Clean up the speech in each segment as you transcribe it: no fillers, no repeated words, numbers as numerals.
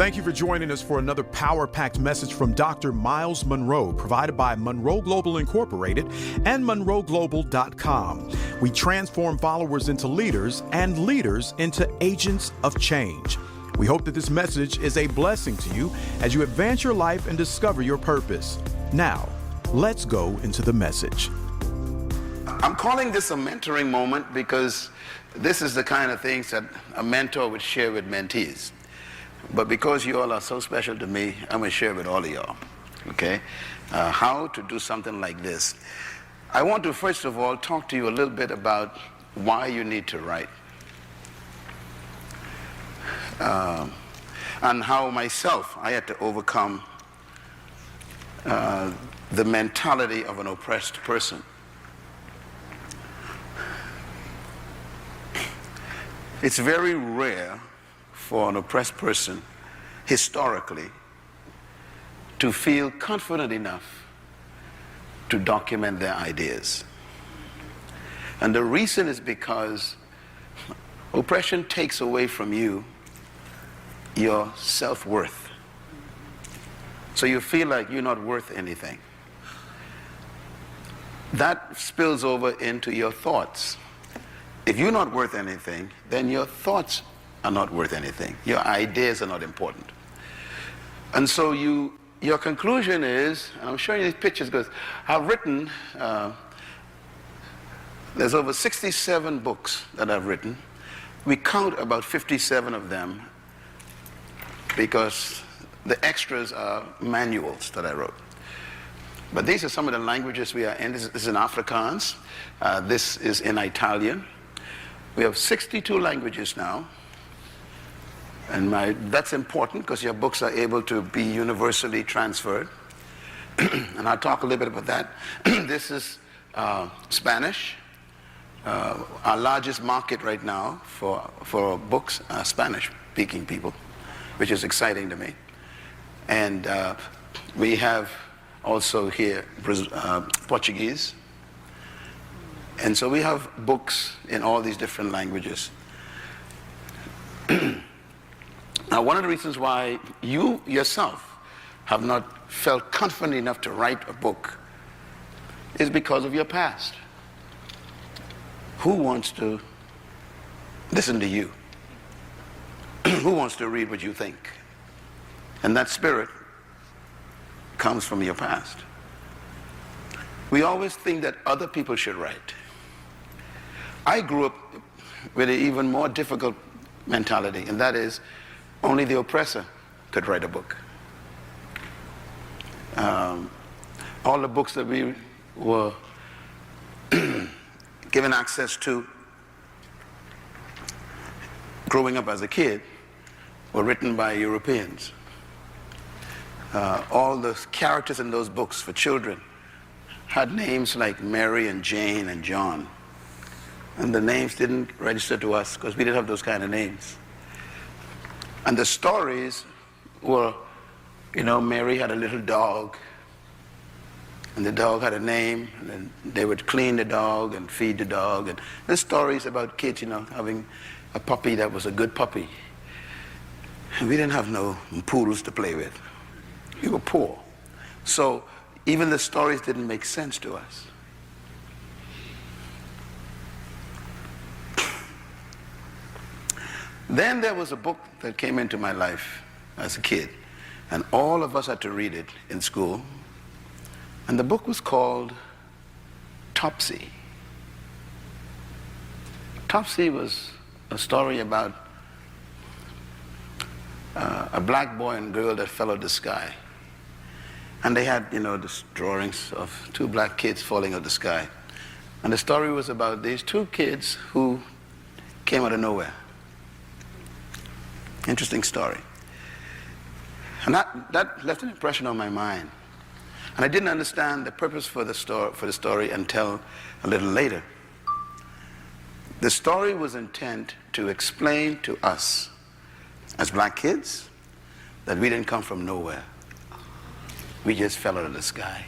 Thank you for joining us for another power-packed message from Dr. Myles Munroe, provided by Munroe Global Incorporated and MunroeGlobal.com. We transform followers into leaders and leaders into agents of change. We hope that this message is a blessing to you as you advance your life and discover your purpose. Now, let's go into the message. I'm calling this a mentoring moment because this is the kind of things that a mentor would share with mentees. But because you all are so special to me, I'm going to share with all of y'all, okay, how to do something like this. I want to, first of all, talk to you a little bit about why you need to write. And how myself, I had to overcome the mentality of an oppressed person. It's very rare for an oppressed person, historically, to feel confident enough to document their ideas. And the reason is because oppression takes away from you your self-worth. So you feel like you're not worth anything. That spills over into your thoughts. If you're not worth anything, then your thoughts are not worth anything. Your ideas are not important. And so your conclusion is, and I'm showing you these pictures because I've written, there's over 67 books that I've written. We count about 57 of them because the extras are manuals that I wrote. But these are some of the languages we are in. This is in Afrikaans. This is in Italian. We have 62 languages now. And that's important because your books are able to be universally transferred. And I'll talk a little bit about that. This is Spanish. Our largest market right now for books are Spanish-speaking people, which is exciting to me. And we have also here Portuguese. And so we have books in all these different languages. Now, one of the reasons why you yourself have not felt confident enough to write a book is because of your past. Who wants to listen to you? Who wants to read what you think? And that spirit comes from your past. We always think that other people should write. I grew up with an even more difficult mentality, and that is only the oppressor could write a book. All the books that we were given access to growing up as a kid were written by Europeans. All the characters in those books for children had names like Mary and Jane and John. And the names didn't register to us because we didn't have those kind of names. And the stories were, you know, Mary had a little dog, and the dog had a name, and then they would clean the dog and feed the dog. And there's stories about kids, you know, having a puppy that was a good puppy. And we didn't have no poodles to play with. We were poor. So even the stories didn't make sense to us. Then there was a book that came into my life as a kid, and all of us had to read it in school. And the book was called Topsy. Topsy was a story about a black boy and girl that fell out of the sky. And they had, you know, these drawings of two black kids falling out of the sky. And the story was about these two kids who came out of nowhere. Interesting story. And that left an impression on my mind. And I didn't understand the purpose for the story until a little later. The story was intent to explain to us, as black kids, that we didn't come from nowhere. We just fell out of the sky.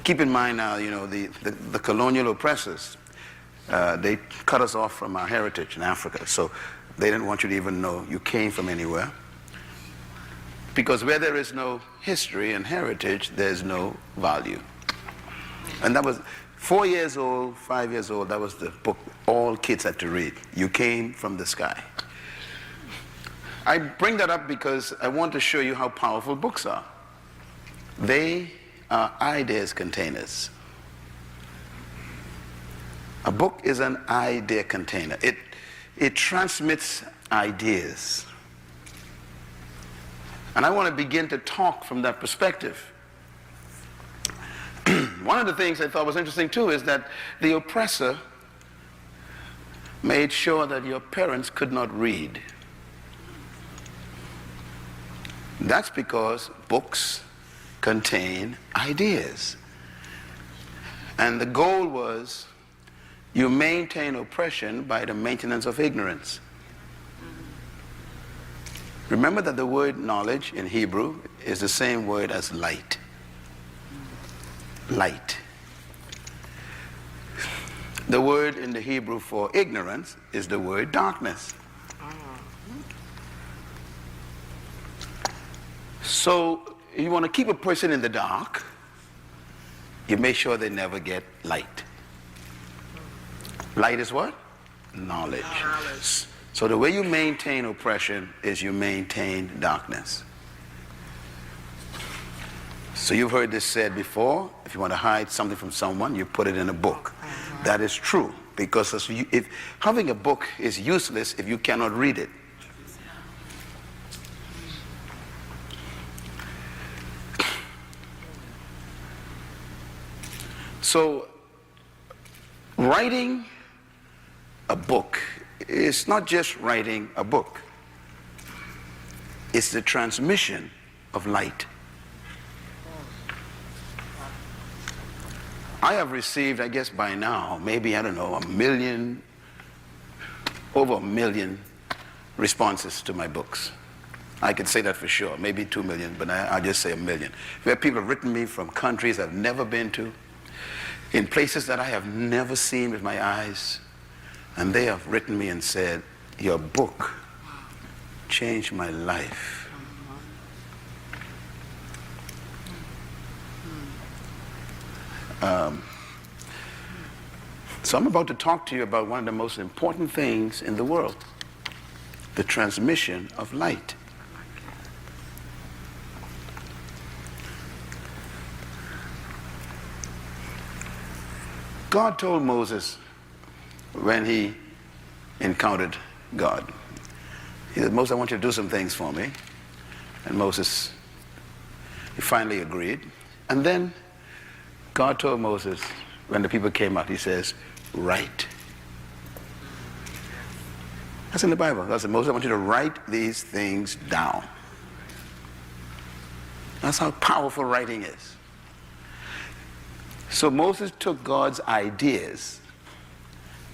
Keep in mind now, you know, the colonial oppressors, they cut us off from our heritage in Africa. So they didn't want you to even know you came from anywhere. Because where there is no history and heritage, there's no value. And that was 4 years old, 5 years old, that was the book all kids had to read. You Came from the Sky. I bring that up because I want to show you how powerful books are. They are ideas containers. A book is an idea container. It transmits ideas. And I want to begin to talk from that perspective. One of the things I thought was interesting too is that the oppressor made sure that your parents could not read. That's because books contain ideas. And the goal was you maintain oppression by the maintenance of ignorance. Remember that the word knowledge in Hebrew is the same word as light. Light. The word in the Hebrew for ignorance is the word darkness. So you want to keep a person in the dark, you make sure they never get light. Light is what? Knowledge. So the way you maintain oppression is you maintain darkness. So you've heard this said before, if you want to hide something from someone, you put it in a book. That is true, because if having a book is useless if you cannot read it. So writing a book is not just writing a book. It's the transmission of light. I have received, I guess by now, maybe, I don't know, over a million responses to my books. I can say that for sure, maybe 2 million, but I'll just say 1 million. Where people have written me from countries I've never been to, in places that I have never seen with my eyes, and they have written me and said, your book changed my life. So I'm about to talk to you about one of the most important things in the world, the transmission of light. God told Moses when he encountered God, he said, Moses, I want you to do some things for me. And Moses, he finally agreed. And then God told Moses, when the people came out, he says, write. That's in the Bible. God said, Moses, I want you to write these things down. That's how powerful writing is. So Moses took God's ideas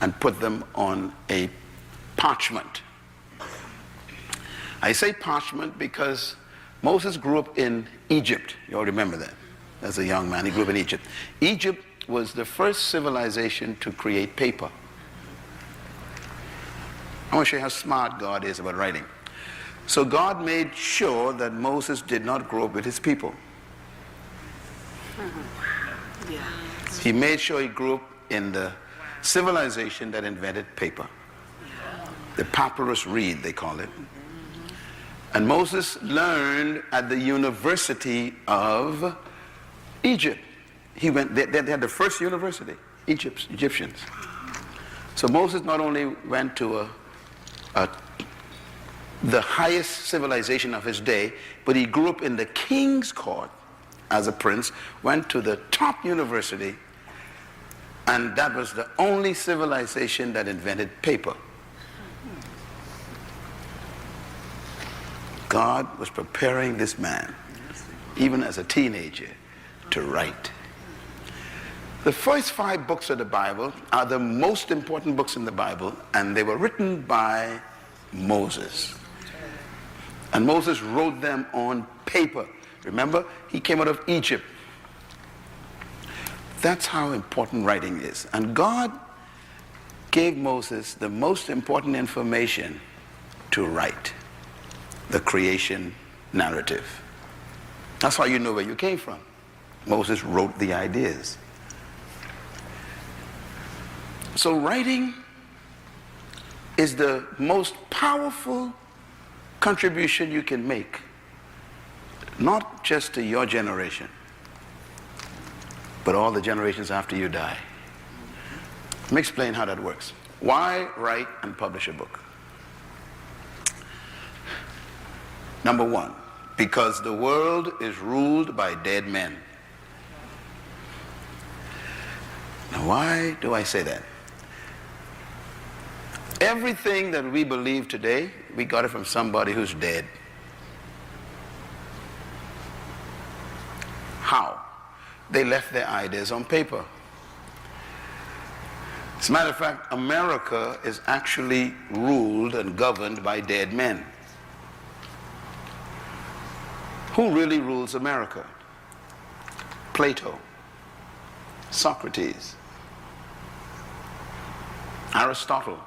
and put them on a parchment. I say parchment because Moses grew up in Egypt. You all remember that. As a young man, he grew up in Egypt. Egypt was the first civilization to create paper. I want to show you how smart God is about writing. So God made sure that Moses did not grow up with his people. Yeah. He made sure he grew up in the civilization that invented paper. The papyrus reed, they call it. And Moses learned at the University of Egypt. He went, they had the first university, Egyptians. So Moses not only went to the highest civilization of his day, but he grew up in the king's court as a prince, went to the top university, and that was the only civilization that invented paper. God was preparing this man, even as a teenager, to write. The first 5 books of the Bible are the most important books in the Bible, and they were written by Moses. And Moses wrote them on paper. Remember, he came out of Egypt. That's how important writing is. And God gave Moses the most important information to write, the creation narrative. That's how you know where you came from. Moses wrote the ideas. So writing is the most powerful contribution you can make, not just to your generation, but all the generations after you die. Let me explain how that works. Why write and publish a book? Number one, because the world is ruled by dead men. Now, why do I say that? Everything that we believe today, we got it from somebody who's dead. How? They left their ideas on paper. As a matter of fact, America is actually ruled and governed by dead men. Who really rules America? Plato, Socrates, Aristotle.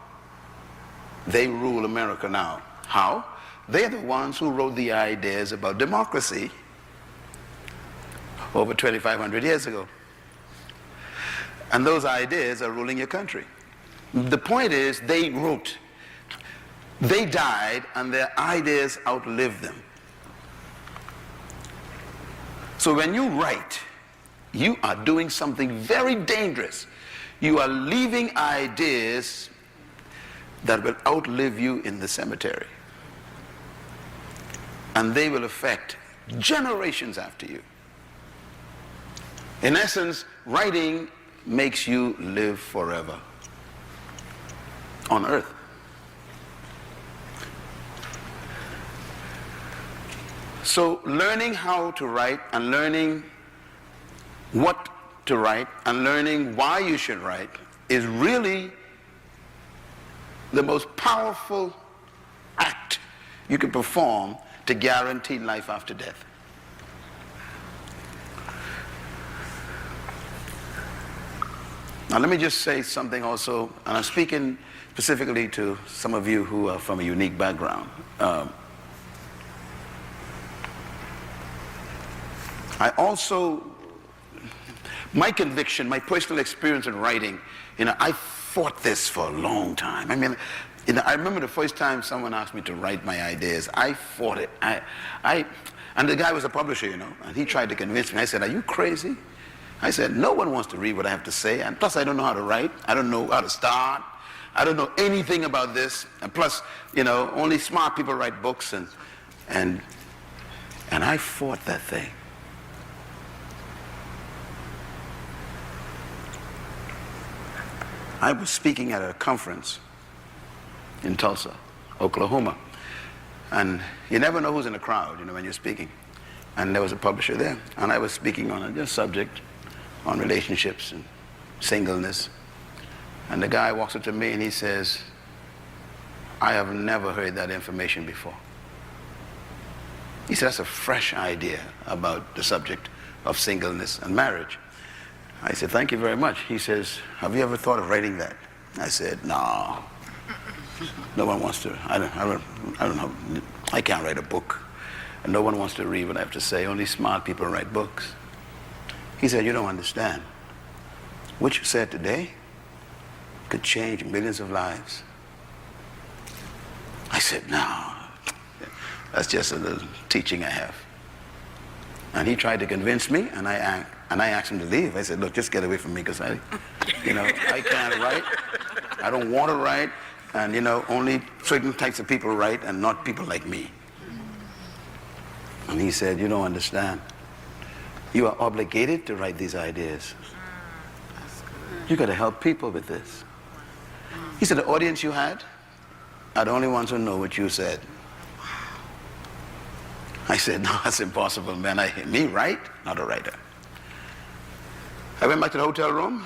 They rule America now. How? They're the ones who wrote the ideas about democracy over 2,500 years ago. And those ideas are ruling your country. The point is, they wrote, they died, and their ideas outlived them. So when you write, you are doing something very dangerous. You are leaving ideas that will outlive you in the cemetery. And they will affect generations after you. In essence, writing makes you live forever on earth. So learning how to write and learning what to write and learning why you should write is really the most powerful act you can perform to guarantee life after death. Now let me just say something also, and I'm speaking specifically to some of you who are from a unique background. I also, my conviction, my personal experience in writing, I fought this for a long time. I mean, I remember the first time someone asked me to write my ideas, I fought it. And the guy was a publisher, and he tried to convince me. I said, "Are you crazy?" I said, "No one wants to read what I have to say, and plus I don't know how to write. I don't know how to start. I don't know anything about this. And plus, only smart people write books." And I fought that thing. I was speaking at a conference in Tulsa, Oklahoma. And you never know who's in the crowd, when you're speaking. And there was a publisher there. And I was speaking on a subject on relationships and singleness. And the guy walks up to me and he says, "I have never heard that information before." He said, "That's a fresh idea about the subject of singleness and marriage." I said, "Thank you very much." He says, "Have you ever thought of writing that?" I said, "No. No one wants to. I don't know. I can't write a book. And no one wants to read what I have to say. Only smart people write books." He said, "You don't understand. What you said today could change millions of lives." I said, "No. That's just a little teaching I have." And he tried to convince me, and I asked him to leave. I said, "Look, just get away from me, because I can't write. I don't want to write. And, only certain types of people write, and not people like me." And he said, "You don't understand. You are obligated to write these ideas. You got to help people with this." He said, "The audience you had are the only ones who know what you said." I said, "No, that's impossible, man. Me write? Not a writer." I went back to the hotel room.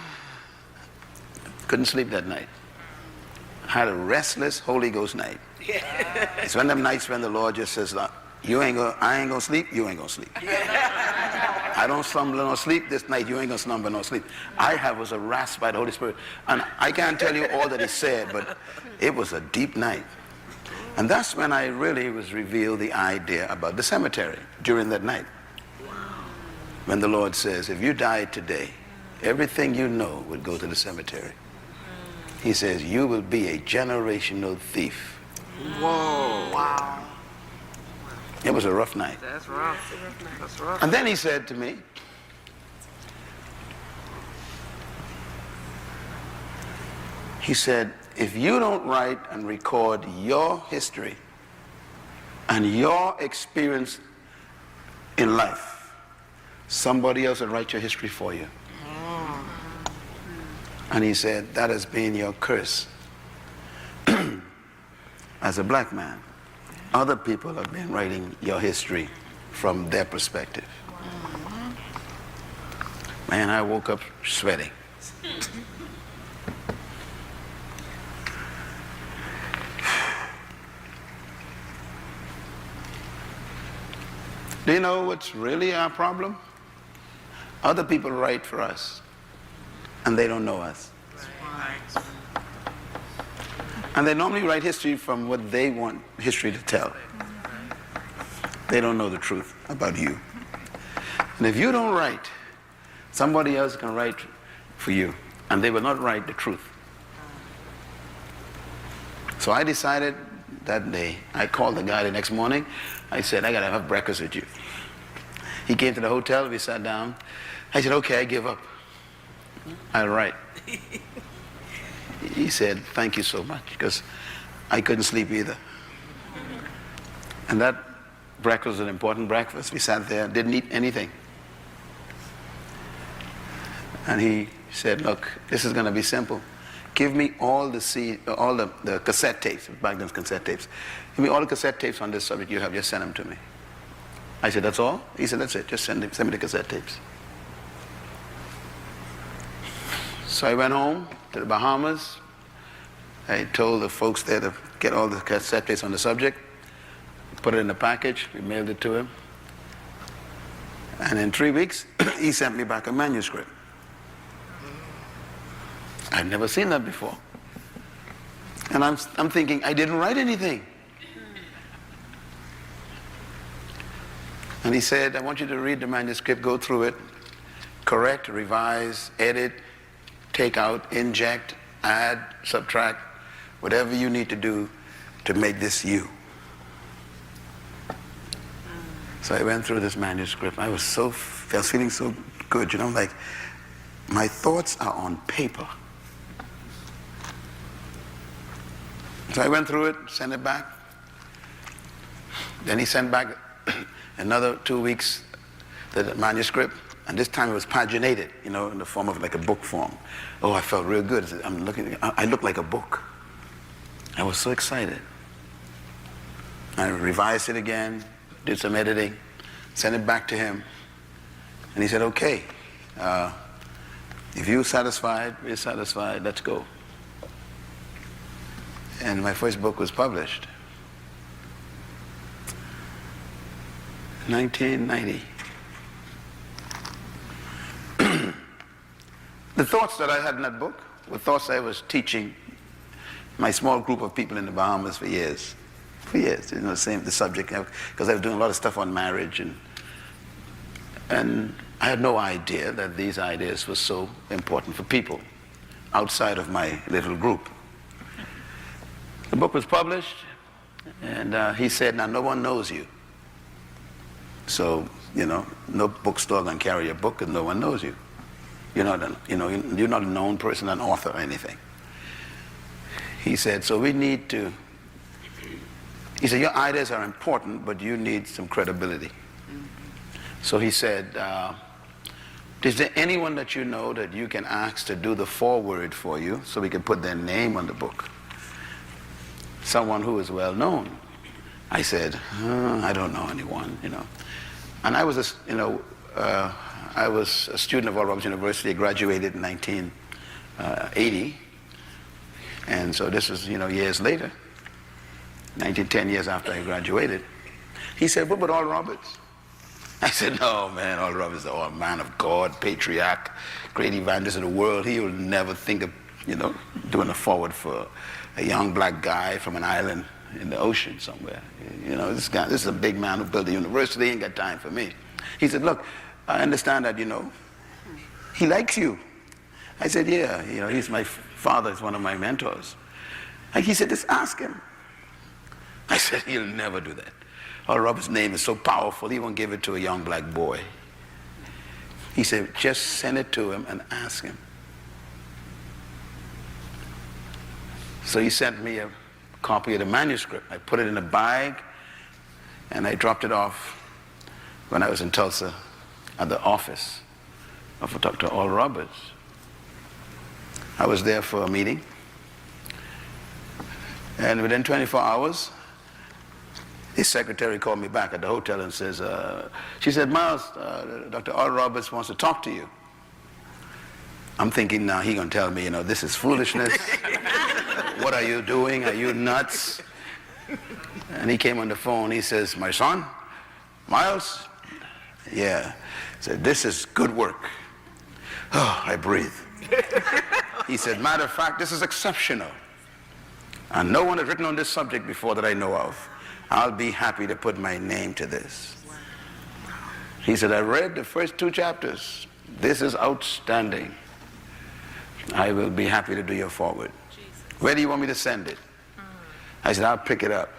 Couldn't sleep that night. I had a restless Holy Ghost night. It's one of them nights when the Lord just says, "I ain't gonna sleep, you ain't gonna sleep." I don't slumber nor sleep this night, you ain't gonna slumber nor sleep. I was harassed by the Holy Spirit. And I can't tell you all that he said, but it was a deep night. And that's when I really was revealed the idea about the cemetery during that night. When the Lord says, if you died today, everything you know would go to the cemetery. He says, you will be a generational thief. Whoa. Wow. It was a rough night. That's rough. That's rough. And then he said to me, he said, if you don't write and record your history and your experience in life, somebody else will write your history for you. And he said, that has been your curse. As a black man, other people have been writing your history from their perspective. Man, I woke up sweating. Do you know what's really our problem? Other people write for us, and they don't know us. Right. And they normally write history from what they want history to tell. They don't know the truth about you. And if you don't write, somebody else can write for you, and they will not write the truth. So I decided that day, I called the guy the next morning. I said, I gotta have breakfast with you. He came to the hotel, we sat down. I said, okay, I give up. I'll write. He said, thank you so much, because I couldn't sleep either. And that breakfast was an important breakfast. We sat there, didn't eat anything. And he said, look, this is gonna be simple. Give me all the cassette tapes, back then cassette tapes. Give me all the cassette tapes on this subject you have, just send them to me. I said, that's all? He said, that's it, just send me the cassette tapes. So I went home to the Bahamas. I told the folks there to get all the cassette tapes on the subject, put it in a package, we mailed it to him. And in 3 weeks, he sent me back a manuscript. I'd never seen that before. And I'm thinking, I didn't write anything. And he said, I want you to read the manuscript, go through it, correct, revise, edit, take out, inject, add, subtract, whatever you need to do to make this you. So I went through this manuscript. I was feeling so good, you know, like my thoughts are on paper. So I went through it, sent it back. Then he sent back another 2 weeks the manuscript, and this time it was paginated, you know, in the form of like a book form. Oh, I felt real good. I looked like a book. I was so excited. I revised it again, did some editing, sent it back to him, and he said, okay, if you're satisfied, we're satisfied, let's go. And my first book was published. 1990. The thoughts that I had in that book were thoughts I was teaching my small group of people in the Bahamas for years. For years, you know, the subject, because I was doing a lot of stuff on marriage, and I had no idea that these ideas were so important for people outside of my little group. The book was published, and he said, now no one knows you. So, you know, no bookstore can carry your book because no one knows you. You're not a known person, an author or anything. He said, so we need to, he said, your ideas are important, but you need some credibility. So he said, is there anyone that you know that you can ask to do the foreword for you so we can put their name on the book? Someone who is well known. I said, I don't know anyone, you know. And I was a student of Oral Roberts University. I graduated in 1980. And so this was, you know, years later, 10 years after I graduated. He said, what about Oral Roberts? I said, no, man, Oral Roberts is a man of God, patriarch, great evangelist of the world. He will never think of, you know, doing a forward for a young black guy from an island in the ocean somewhere. You know, this is a big man who built a university. He ain't got time for me. He said, look, I understand that, he likes you. I said, yeah, he's my father, he's one of my mentors. And he said, just ask him. I said, he'll never do that. Oral Roberts' name is so powerful, he won't give it to a young black boy. He said, just send it to him and ask him. So he sent me a copy of the manuscript. I put it in a bag, and I dropped it off when I was in Tulsa at the office of Dr. Oral Roberts. I was there for a meeting, and within 24 hours, his secretary called me back at the hotel and says, she said, Myles, Dr. Oral Roberts wants to talk to you. I'm thinking now he's going to tell me, this is foolishness. What are you doing? Are you nuts? And he came on the phone. He says, my son, Myles? Yeah. He said, this is good work. Oh, I breathe. He said, matter of fact, this is exceptional. And no one has written on this subject before that I know of. I'll be happy to put my name to this. He said, I read the first 2 chapters. This is outstanding. I will be happy to do your forward. Where do you want me to send it? I said, I'll pick it up.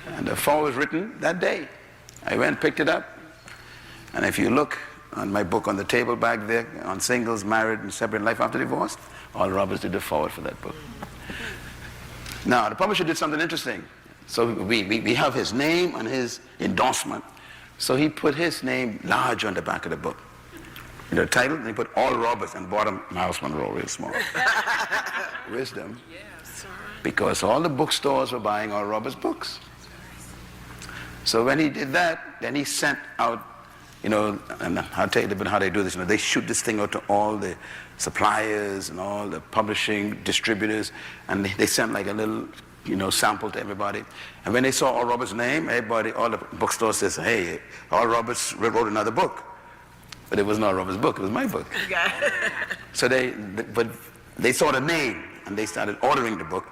And the forward was written that day. I went and picked it up. And if you look on my book on the table back there, on singles, married, and separate life after divorce, Oral Roberts did the forward for that book. Now, the publisher did something interesting. So we have his name and his endorsement. So he put his name large on the back of the book. The title, and he put Oral Roberts, and bottom, Myles Munroe, real small. Wisdom. Because all the bookstores were buying Oral Roberts books. So when he did that, then he sent out, and I'll tell you a little bit how they do this. They shoot this thing out to all the suppliers and all the publishing distributors, and they sent like a little, sample to everybody. And when they saw Oral Roberts' name, all the bookstores says, hey, Oral Roberts wrote another book. But it wasn't Oral Roberts' book, it was my book. So they saw the name, and they started ordering the book.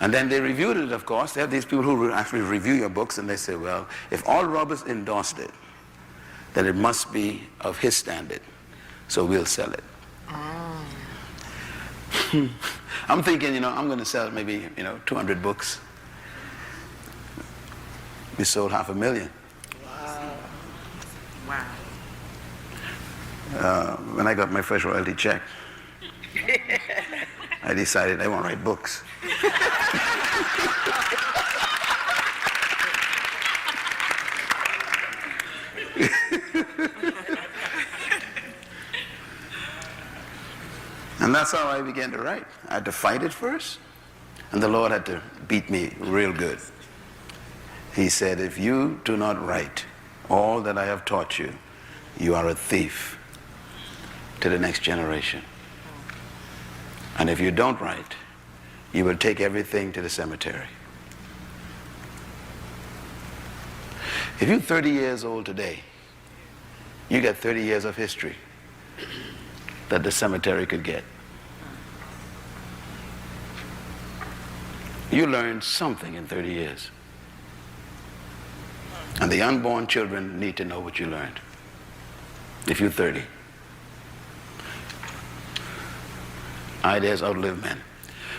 And then they reviewed it, of course. They have these people who actually review your books, and they say, well, if Oral Roberts endorsed it, then it must be of his standard. So we'll sell it. I'm thinking, I'm going to sell maybe, 200 books. We sold 500,000. Wow. When I got my first royalty check, I decided I want to write books. And that's how I began to write. I had to fight it first, and the Lord had to beat me real good. He said, if you do not write all that I have taught you, you are a thief to the next generation. And if you don't write, you will take everything to the cemetery. If you're 30 years old today, you got 30 years of history that the cemetery could get. You learned something in 30 years. And the unborn children need to know what you learned. If you're 30. Ideas outlive men.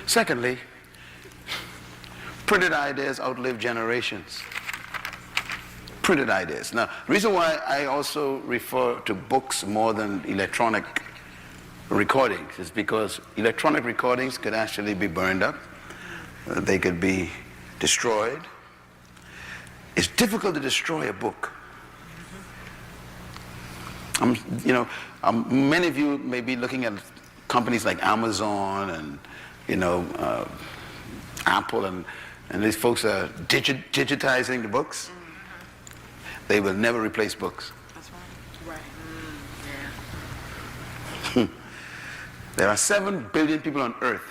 Secondly, printed ideas outlive generations. Printed ideas. Now, the reason why I also refer to books more than electronic recordings is because electronic recordings could actually be burned up. They could be destroyed. It's difficult to destroy a book. Many of you may be looking at companies like Amazon and Apple and these folks are digitizing the books. They will never replace books. That's right. Yeah. There are 7 billion people on earth,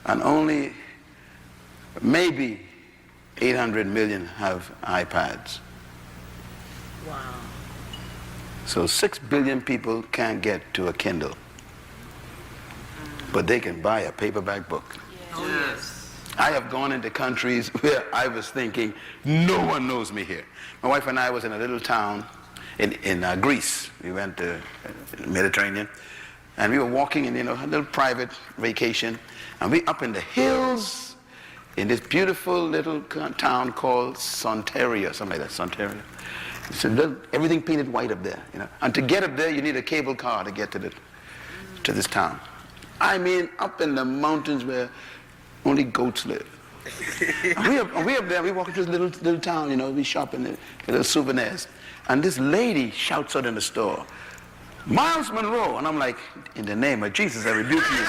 and only maybe 800 million have iPads. Wow. So 6 billion people can't get to a Kindle. but they can buy a paperback book. Oh, yes. I have gone into countries where I was thinking, no one knows me here. My wife and I was in a little town in Greece. We went to the Mediterranean, and we were walking in, a little private vacation, and we up in the hills in this beautiful little town called Sontaria, something like that, Sontaria. It's everything painted white up there, And to get up there, you need a cable car to get to this town. I mean, up in the mountains where only goats live. And we up there, we walk into this little town, we shop in the little souvenirs. And this lady shouts out in the store, "Myles Munroe." And I'm like, in the name of Jesus, I rebuke you.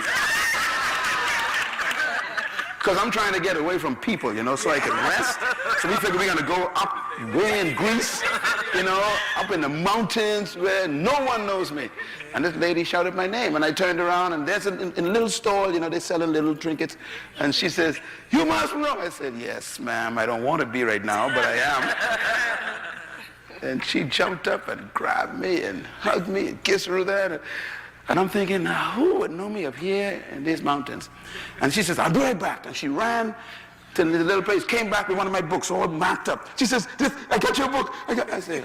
Because I'm trying to get away from people, so I can rest. So we figure we're going to go up way in Greece, up in the mountains where no one knows me. And this lady shouted my name, and I turned around, and there's in a little store, they selling little trinkets. And she says, "You Myles Munroe?" I said, "Yes, ma'am. I don't want to be right now, but I am." And she jumped up and grabbed me and hugged me and kissed Ruth. And I'm thinking, now who would know me up here in these mountains? And she says, "I'll be right back." And she ran to the little place, came back with one of my books all marked up. She says, "I got your book." I said,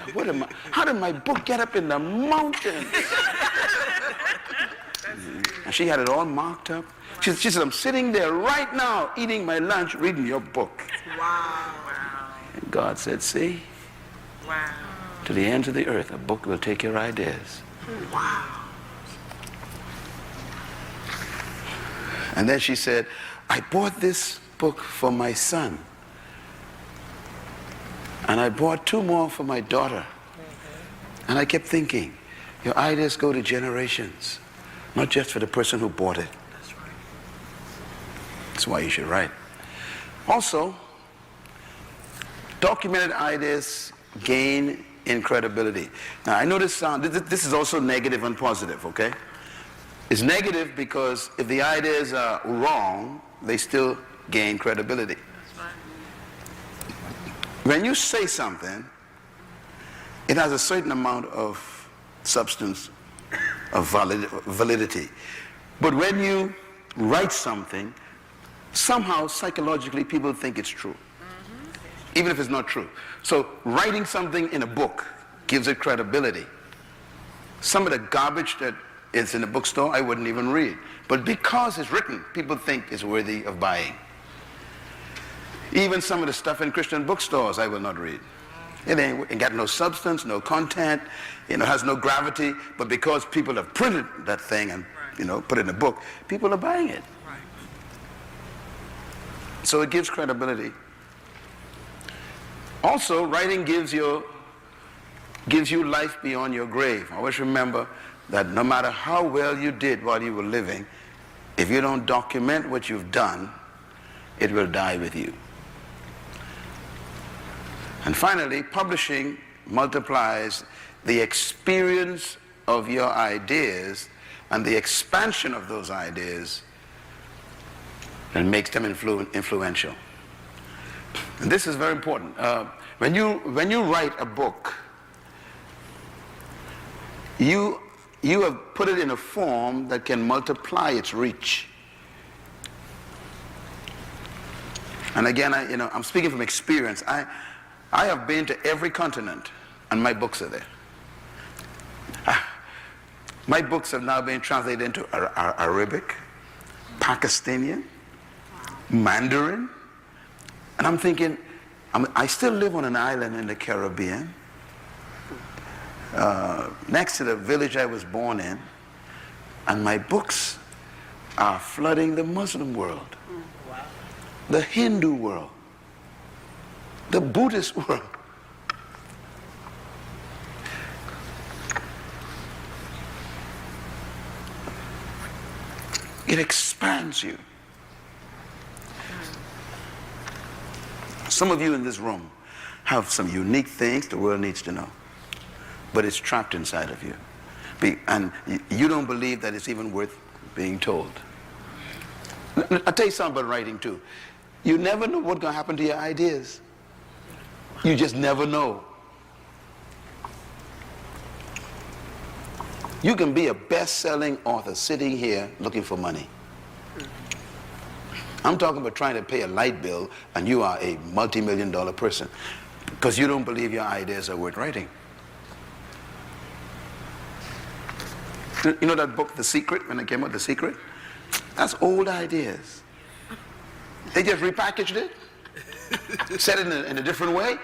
how did my book get up in the mountains? And she had it all marked up. She said, "I'm sitting there right now eating my lunch, reading your book." Wow. And God said, "See? Wow. To the ends of the earth, a book will take your ideas." Wow. And then she said, "I bought this book for my son. And I bought 2 more for my daughter." And I kept thinking, your ideas go to generations, not just for the person who bought it. That's right. That's why you should write. Also, documented ideas gain in credibility. Now, I know this is also negative and positive, okay? It's negative because if the ideas are wrong, they still gain credibility. That's right. When you say something, it has a certain amount of substance, of validity. But when you write something, somehow psychologically people think it's true, even if it's not true. So writing something in a book gives it credibility. Some of the garbage that is in the bookstore I wouldn't even read. But because it's written, people think it's worthy of buying. Even some of the stuff in Christian bookstores I will not read. It ain't got no substance, no content, has no gravity, but because people have printed that thing and, put it in a book, people are buying it. Right. So it gives credibility. Also, writing gives you life beyond your grave. Always remember that no matter how well you did while you were living, if you don't document what you've done, it will die with you. And finally, publishing multiplies the experience of your ideas and the expansion of those ideas and makes them influential. And this is very important. When you write a book, you have put it in a form that can multiply its reach. And again, I'm speaking from experience. I have been to every continent, and my books are there. My books have now been translated into Arabic, Pakistani, Mandarin, and I'm thinking, I still live on an island in the Caribbean, next to the village I was born in, and my books are flooding the Muslim world, the Hindu world, the Buddhist world. It expands you. Some of you in this room have some unique things the world needs to know, but it's trapped inside of you. And you don't believe that it's even worth being told. I'll tell you something about writing too. You never know what's going to happen to your ideas. You just never know. You can be a best-selling author sitting here looking for money. I'm talking about trying to pay a light bill and you are a multi-million-dollar person because you don't believe your ideas are worth writing. You know that book, The Secret, when it came out, The Secret? That's old ideas. They just repackaged it, said it in a different way,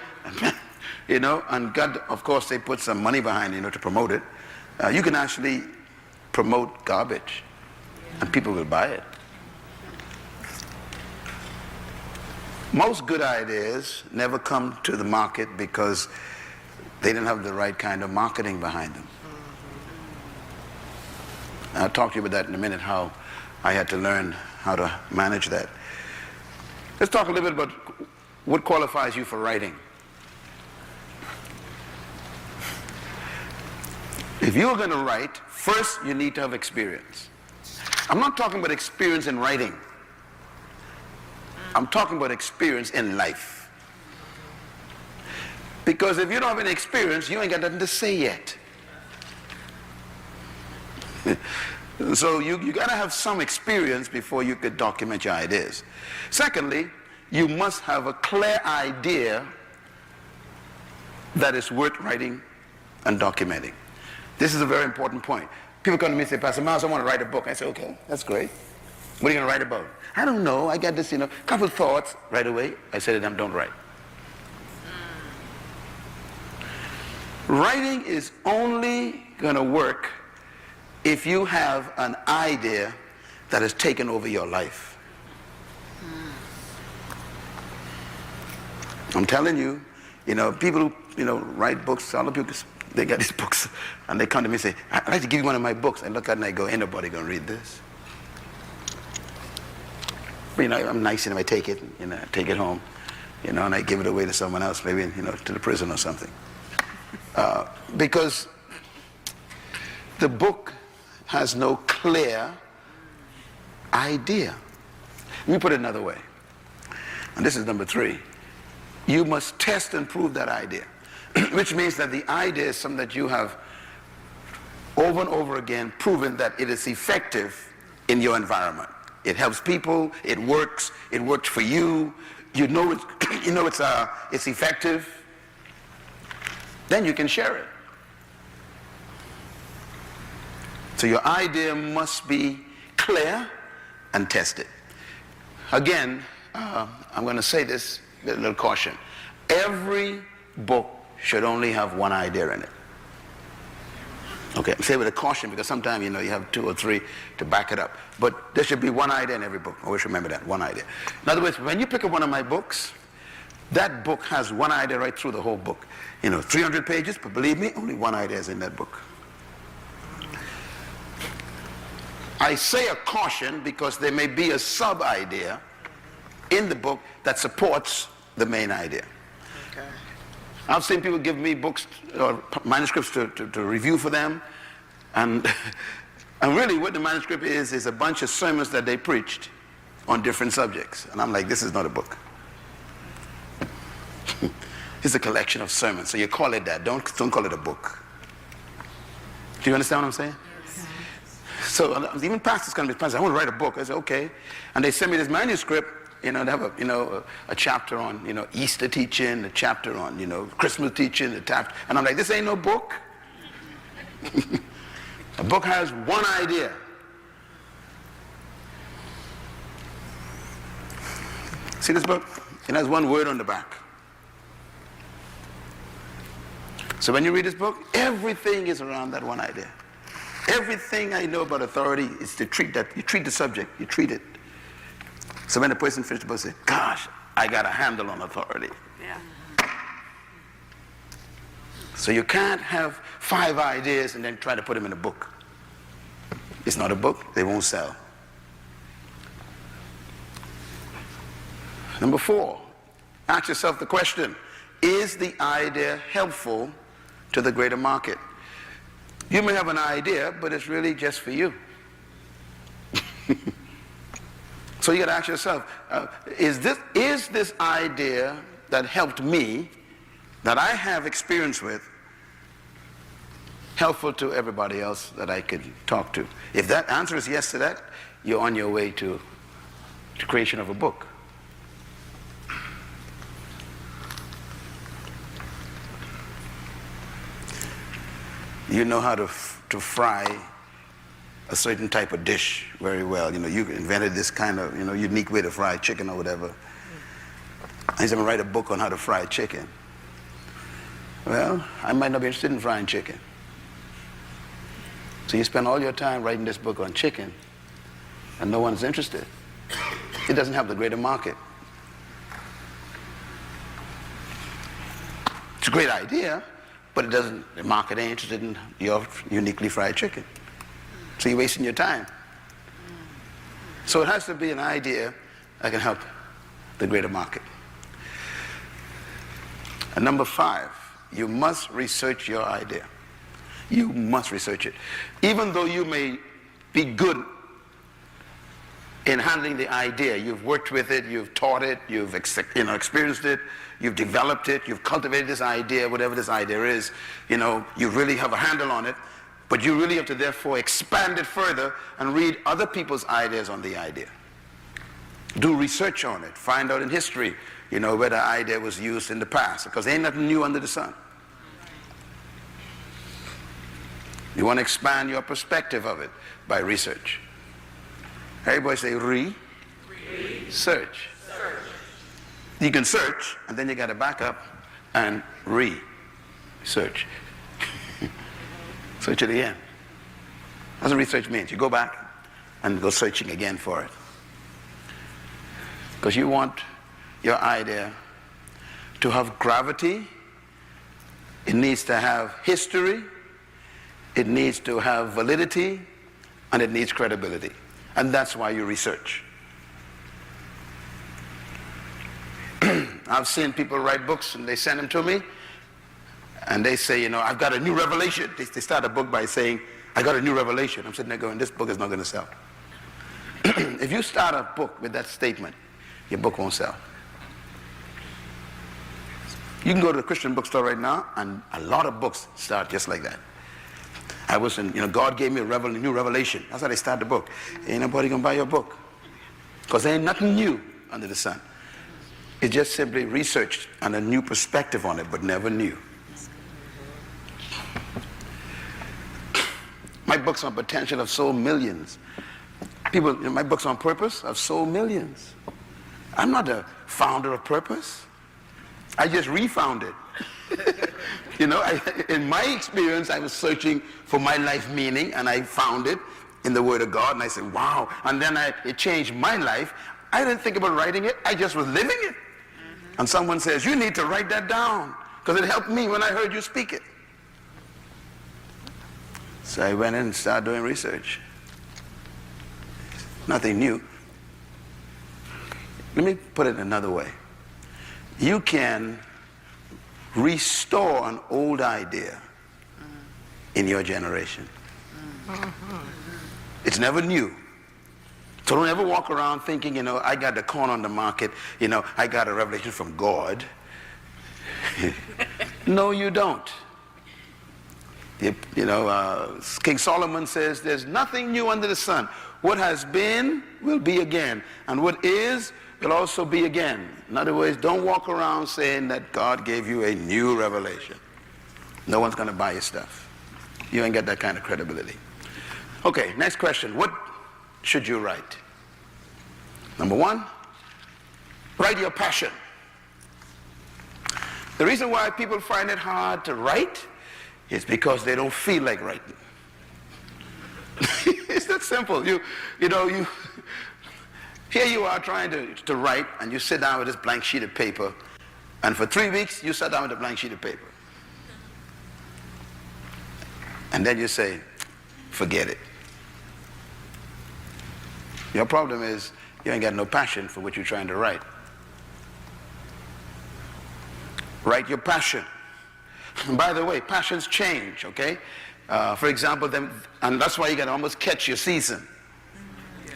you know, and God, of course, they put some money behind it, you know, to promote it. You can actually promote garbage, and people will buy it. Most good ideas never come to the market because they didn't have the right kind of marketing behind them. I'll talk to you about that in a minute, how I had to learn how to manage that. Let's talk a little bit about what qualifies you for writing. If you're going to write, first you need to have experience. I'm not talking about experience in writing. I'm talking about experience in life. Because if you don't have any experience, you ain't got nothing to say yet. So you got to have some experience before you could document your ideas. Secondly, you must have a clear idea that is worth writing and documenting. This is a very important point. People come to me and say, Pastor Myles, I want to write a book. I say, okay, that's great. What are you going to write about? I don't know. I got this, you know, couple of thoughts right away. I said to them, don't write. Writing is only going to work if you have an idea that has taken over your life. I'm telling you, you know, people who, you know, write books, all the people, they got these books, and they come to me and say, I'd like to give you one of my books. I look at it and I go, ain't nobody going to read this. But, you know, I'm nice and I take it, you know, take it home, you know, and I give it away to someone else, maybe, you know, to the prison or something. Because the book has no clear idea. Let me put it another way. And this is number 3. You must test and prove that idea, which means that the idea is something that you have over and over again proven that it is effective in your environment. It helps people, it works for you, you know it's effective, then you can share it. So your idea must be clear and tested. Again, I'm going to say this with a little caution. Every book should only have one idea in it. Okay, I'm saying with a caution because sometimes, you know, you have 2 or 3 to back it up. But there should be one idea in every book. Always remember that, one idea. In other words, when you pick up one of my books, that book has one idea right through the whole book. You know, 300 pages, but believe me, only one idea is in that book. I say a caution because there may be a sub-idea in the book that supports the main idea. Okay. I've seen people give me books or manuscripts to review for them, and really what the manuscript is a bunch of sermons that they preached on different subjects. And I'm like, this is not a book. It's a collection of sermons. So you call it that. Don't call it a book. Do you understand what I'm saying? Yes. So even pastors come to me, Pastor, I want to write a book. I say, okay. And they send me this manuscript. You know, they have a chapter on, you know, Easter teaching, a chapter on, you know, Christmas teaching, and I'm like, this ain't no book. A book has one idea. See this book? It has one word on the back. So when you read this book, everything is around that one idea. Everything I know about authority is to treat that. You treat the subject, you treat it. So when the person finished the book, say, gosh, I got a handle on authority. Yeah. So you can't have 5 ideas and then try to put them in a book. It's not a book, they won't sell. Number 4, ask yourself the question, is the idea helpful to the greater market? You may have an idea, but it's really just for you. So you got to ask yourself, is this idea that helped me, that I have experience with, helpful to everybody else that I could talk to? If that answer is yes to that, you're on your way to the creation of a book. You know how to fry a certain type of dish very well. You know, you invented this kind of, unique way to fry chicken or whatever. I said, I'm going to write a book on how to fry chicken. Well, I might not be interested in frying chicken. So you spend all your time writing this book on chicken, and no one's interested. It doesn't have the greater market. It's a great idea, but the market ain't interested in your uniquely fried chicken. So you're wasting your time. So it has to be an idea that can help the greater market. And number 5, you must research your idea. You must research it. Even though you may be good in handling the idea, you've worked with it, you've taught it, you've experienced it, you've developed it, you've cultivated this idea, whatever this idea is, you really have a handle on it, but you really have to therefore expand it further and read other people's ideas on the idea. Do research on it, find out in history, where the idea was used in the past, because there ain't nothing new under the sun. You want to expand your perspective of it by research. Everybody say search. You can search, and then you got to back up and research. Search it again. That's what research means. You go back and go searching again for it. Because you want your idea to have gravity. It needs to have history. It needs to have validity. And it needs credibility. And that's why you research. I've seen people write books and they send them to me and they say, I've got a new revelation. They start a book by saying, I got a new revelation. I'm sitting there going, this book is not going to sell. If you start a book with that statement, your book won't sell. You can go to the Christian bookstore right now and a lot of books start just like that. I was in, God gave me a new revelation. That's how they start the book. Ain't nobody going to buy your book. Because there ain't nothing new under the sun. It's just simply researched and a new perspective on it, but never new. My books on potential have sold millions. People, my books on purpose have sold millions. I'm not the founder of Purpose. I just refounded. In my experience, I was searching for my life meaning, and I found it in the Word of God, and I said, wow. And then it changed my life. I didn't think about writing it. I just was living it. And someone says, you need to write that down, because it helped me when I heard you speak it. So I went in and started doing research. Nothing new. Let me put it another way. You can restore an old idea in your generation. It's never new. So don't ever walk around thinking, I got the corn on the market, I got a revelation from God. No, you don't. King Solomon says, there's nothing new under the sun. What has been will be again, and what is will also be again. In other words, don't walk around saying that God gave you a new revelation. No one's going to buy your stuff. You ain't got that kind of credibility. Okay, next question. What should you write? Number 1, write your passion. The reason why people find it hard to write is because they don't feel like writing. It's that simple. Here you are trying to write, and you sit down with this blank sheet of paper, and for 3 weeks you sat down with a blank sheet of paper. And then you say, forget it. Your problem is you ain't got no passion for what you're trying to write. Write your passion. And by the way, passions change, okay? For example, and that's why you got to almost catch your season.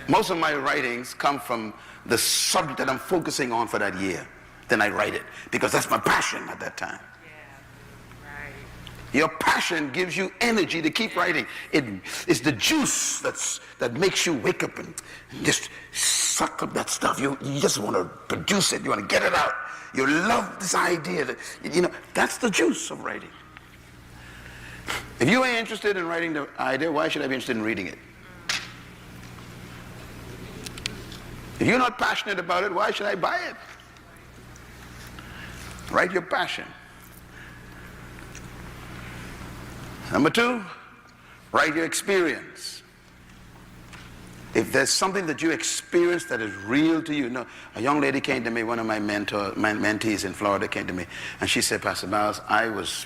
Most of my writings come from the subject that I'm focusing on for that year. Then I write it, because that's my passion at that time. Yeah, right. Your passion gives you energy to keep writing. It's the juice that makes you wake up and just suck up that stuff. You just want to produce it. You want to get it out. You love this idea. That's the juice of writing. If you ain't interested in writing the idea, why should I be interested in reading it? If you're not passionate about it, why should I buy it? Write your passion. Number 2, write your experience. If there's something that you experience that is real to you. A young lady came to me, one of my mentees in Florida came to me, and she said, Pastor Myles, I was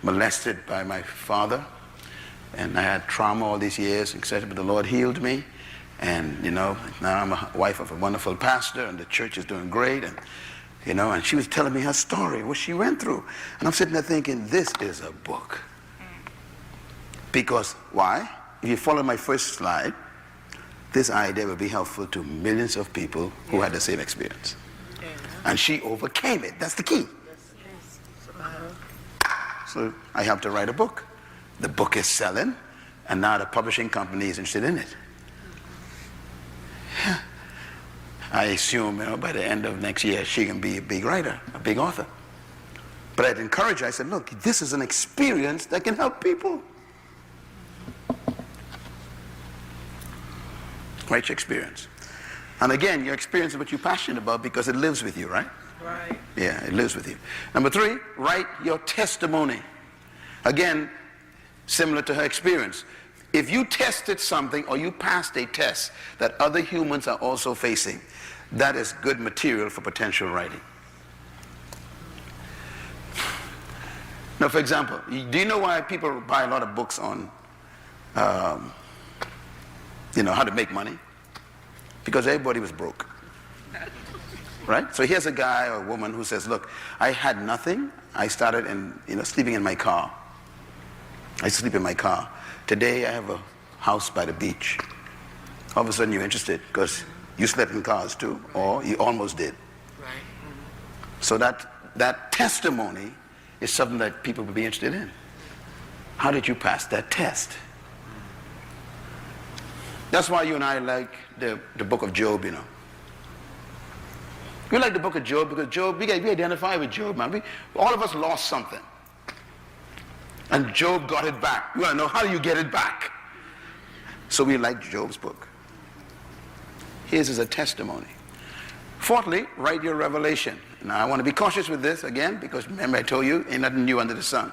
molested by my father, and I had trauma all these years, etc., but the Lord healed me, and now I'm a wife of a wonderful pastor, and the church is doing great, and she was telling me her story, what she went through, and I'm sitting there thinking, this is a book. Because why? If you follow my first slide, this idea will be helpful to millions of people who had the same experience. And she overcame it. That's the key. So I helped her write a book. The book is selling, and now the publishing company is interested in it. Yeah. I assume, by the end of next year, she can be a big writer, a big author. But I'd encourage her. I said, look, this is an experience that can help people. Write your experience. And again, your experience is what you're passionate about because it lives with you, right? Right. Yeah, it lives with you. Number 3, write your testimony. Again, similar to her experience. If you tested something or you passed a test that other humans are also facing, that is good material for potential writing. Now, for example, do you know why people buy a lot of books on how to make money? Because everybody was broke. Right? So here's a guy or a woman who says, look, I had nothing. I started sleeping in my car. I sleep in my car. Today I have a house by the beach. All of a sudden you're interested because you slept in cars too, or you almost did. Right. So that testimony is something that people would be interested in. How did you pass that test? That's why you and I like the book of Job, We like the book of Job because Job, we identify with Job, man. All of us lost something. And Job got it back. We want to know, how do you get it back? So we like Job's book. His is a testimony. Fourthly, write your revelation. Now I want to be cautious with this again because remember I told you, ain't nothing new under the sun.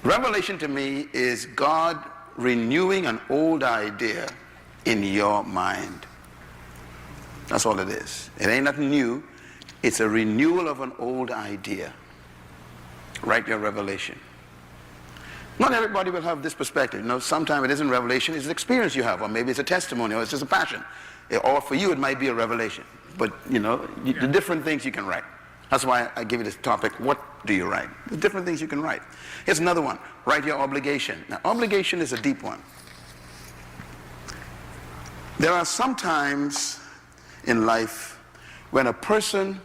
Revelation to me is God renewing an old idea in your mind. That's all it is. It ain't nothing new. It's a renewal of an old idea. Write your revelation. Not everybody will have this perspective. Sometimes it isn't revelation, it's an experience you have, or maybe it's a testimony, or it's just a passion. Or for you, it might be a revelation. But, the different things you can write. That's why I give you this topic, what do you write? The different things you can write. Here's another one. Write your obligation. Now, obligation is a deep one. There are some times in life when a person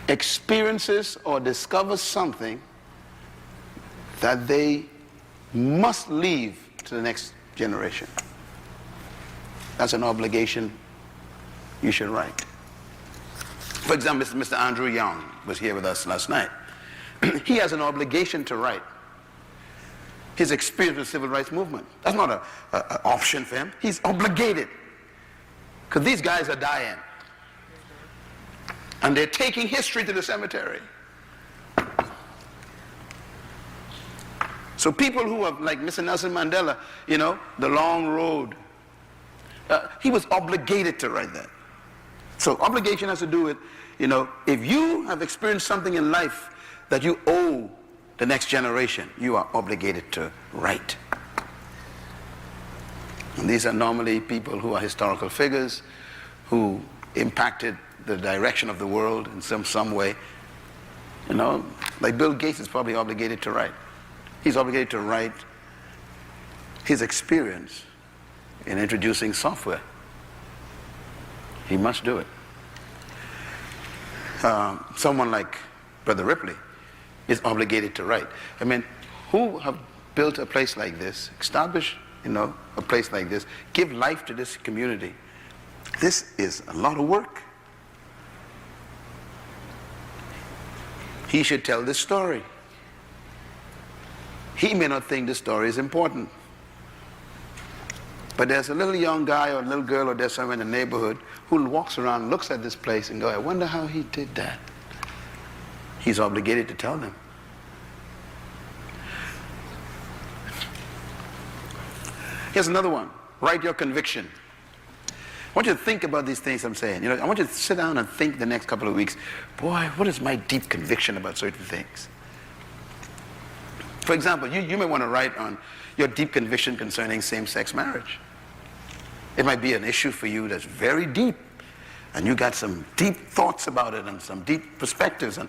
experiences or discovers something that they must leave to the next generation. That's an obligation you should write. For example, Mr. Andrew Young was here with us last night. He has an obligation to write his experience with the civil rights movement. That's not an option for him. He's obligated. Because these guys are dying. And they're taking history to the cemetery. So people who are like Mr. Nelson Mandela, the long road, he was obligated to write that. So obligation has to do with, if you have experienced something in life that you owe the next generation, you are obligated to write. And these are normally people who are historical figures who impacted the direction of the world in some way. Like Bill Gates is probably obligated to write. He's obligated to write his experience in introducing software. He must do it. Someone like Brother Ripley, is obligated to write. I mean, who have built a place like this, established, a place like this, give life to this community? This is a lot of work. He should tell this story. He may not think this story is important. But there's a little young guy or a little girl or there's someone in the neighborhood who walks around, looks at this place and goes, I wonder how he did that. He's obligated to tell them. Here's another one. Write your conviction. I want you to think about these things I'm saying. I want you to sit down and think the next couple of weeks, boy, what is my deep conviction about certain things? For example, you may want to write on your deep conviction concerning same-sex marriage. It might be an issue for you that's very deep, and you got some deep thoughts about it and some deep perspectives, and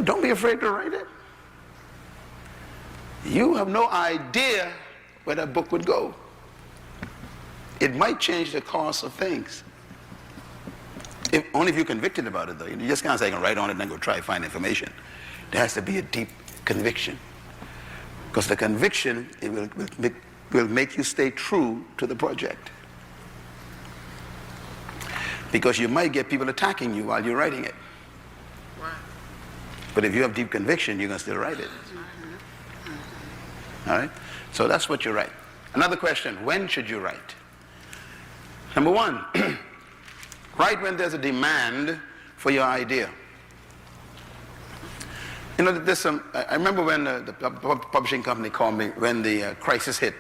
don't be afraid to write it. You have no idea where that book would go. It might change the course of things. Only if you're convicted about it, though. You just can't say, I can write on it and then go try to find information. There has to be a deep conviction. Because the conviction, it will make you stay true to the project. Because you might get people attacking you while you're writing it. Right. But if you have deep conviction, you're going to still write it. All right? So that's what you write. Another question, when should you write? Number one, write when there's a demand for your idea. I remember when the publishing company called me when the crisis hit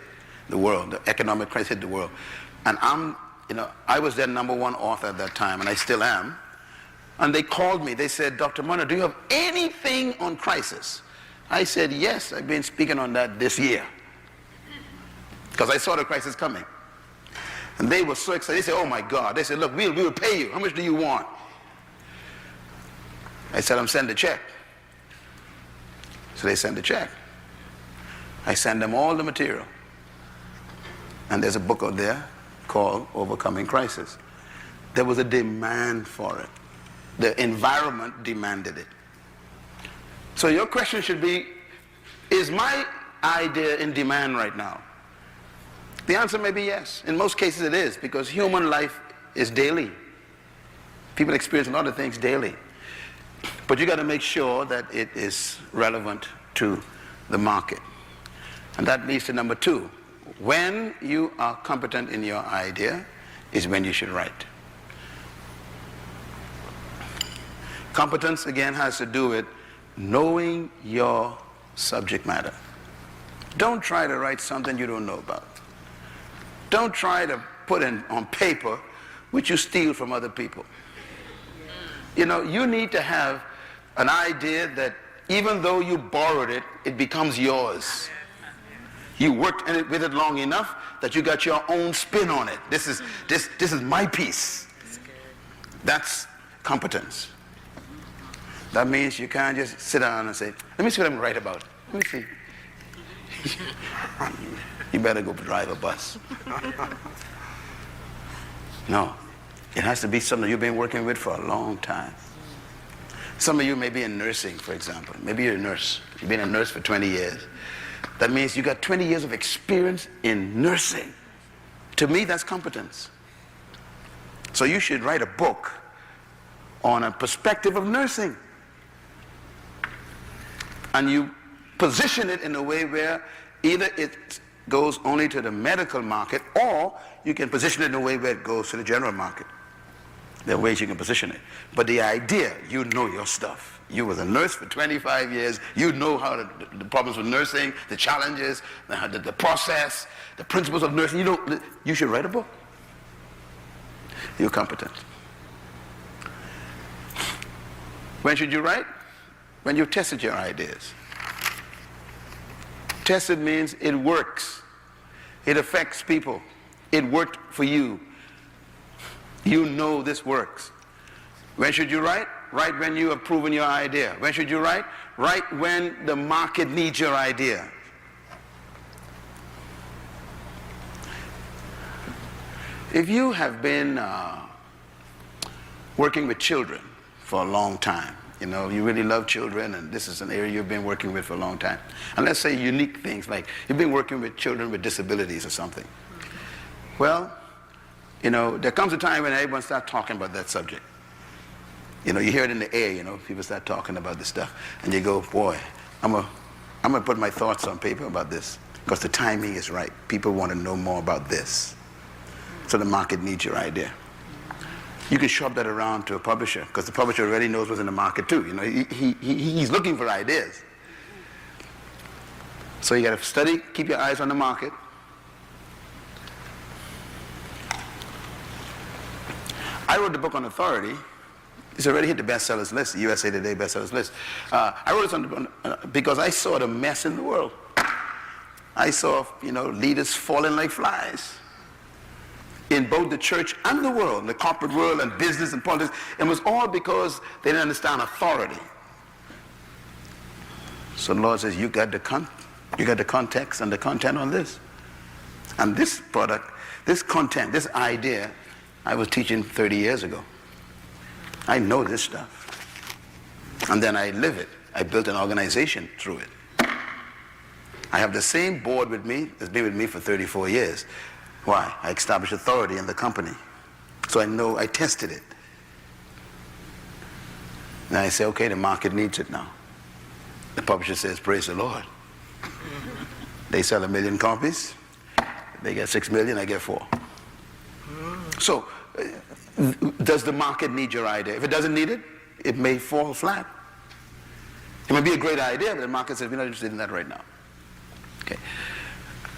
the world, the economic crisis hit the world. And I was their #1 author at that time, and I still am. And they called me. They said, Dr. Munroe, do you have anything on crisis? I said, yes, I've been speaking on that this year. Because I saw the crisis coming. And they were so excited. They said, oh my God. They said, look, we will pay you. How much do you want? I said, I'm sending a check. So they sent a check. I send them all the material. And there's a book out there called Overcoming Crisis. There was a demand for it. The environment demanded it. So your question should be, is my idea in demand right now? The answer may be yes. In most cases it is, because human life is daily. People experience a lot of things daily. But you got to make sure that it is relevant to the market. And that leads to number 2. When you are competent in your idea is when you should write. Competence, again, has to do with knowing your subject matter. Don't try to write something you don't know about. Don't try to put on paper which you steal from other people. You need to have an idea that even though you borrowed it, it becomes yours. You worked with it long enough that you got your own spin on it. This is my piece. That's competence. That means you can't just sit down and say, let me see what I'm going to write about. Let me see. You better go drive a bus. No. It has to be something you've been working with for a long time. Some of you may be in nursing, for example. Maybe you're a nurse. You've been a nurse for 20 years. That means you got 20 years of experience in nursing. To me, that's competence. So you should write a book on a perspective of nursing. And you position it in a way where either it goes only to the medical market, or you can position it in a way where it goes to the general market. There are ways you can position it. But the idea, you know your stuff. You was a nurse for 25 years. You know how the problems with nursing, the challenges, the process, the principles of nursing. You should write a book. You're competent. When should you write? When you've tested your ideas. Tested means it works. It affects people. It worked for you. You know this works. When should you write? Write when you have proven your idea. When should you write? Write when the market needs your idea. If you have been working with children for a long time, You know, you really love children, and this is an area you've been working with for a long time. And let's say unique things, like you've been working with children with disabilities or something. Well, you know, there comes a time when everyone starts talking about that subject. You know, you hear it in the air, you know, people start talking about this stuff. And you go, boy, I'm gonna put my thoughts on paper about this, because the timing is right. People want to know more about this. So the market needs your idea. You can shop that around to a publisher, because the publisher already knows what's in the market too. You know, he's looking for ideas. So you got to study, keep your eyes on the market. I wrote the book on authority. It's already hit the bestsellers list, the USA Today bestsellers list. I wrote it because I saw the mess in the world. I saw, you know, leaders falling like flies in both the church and the world, the corporate world and business and politics. It was all because they didn't understand authority. So the Lord says, you got the context and the content on this. And this product, this content, this idea, I was teaching 30 years ago. I know this stuff. And then I live it. I built an organization through it. I have the same board with me that's been with me for 34 years. Why? I established authority in the company. So I know, I tested it. And I say, okay, the market needs it now. The publisher says, praise the Lord. They sell 1 million copies. They get 6 million, I get 4. So, does the market need your idea? If it doesn't need it, it may fall flat. It may be a great idea, but the market says, we're not interested in that right now. Okay.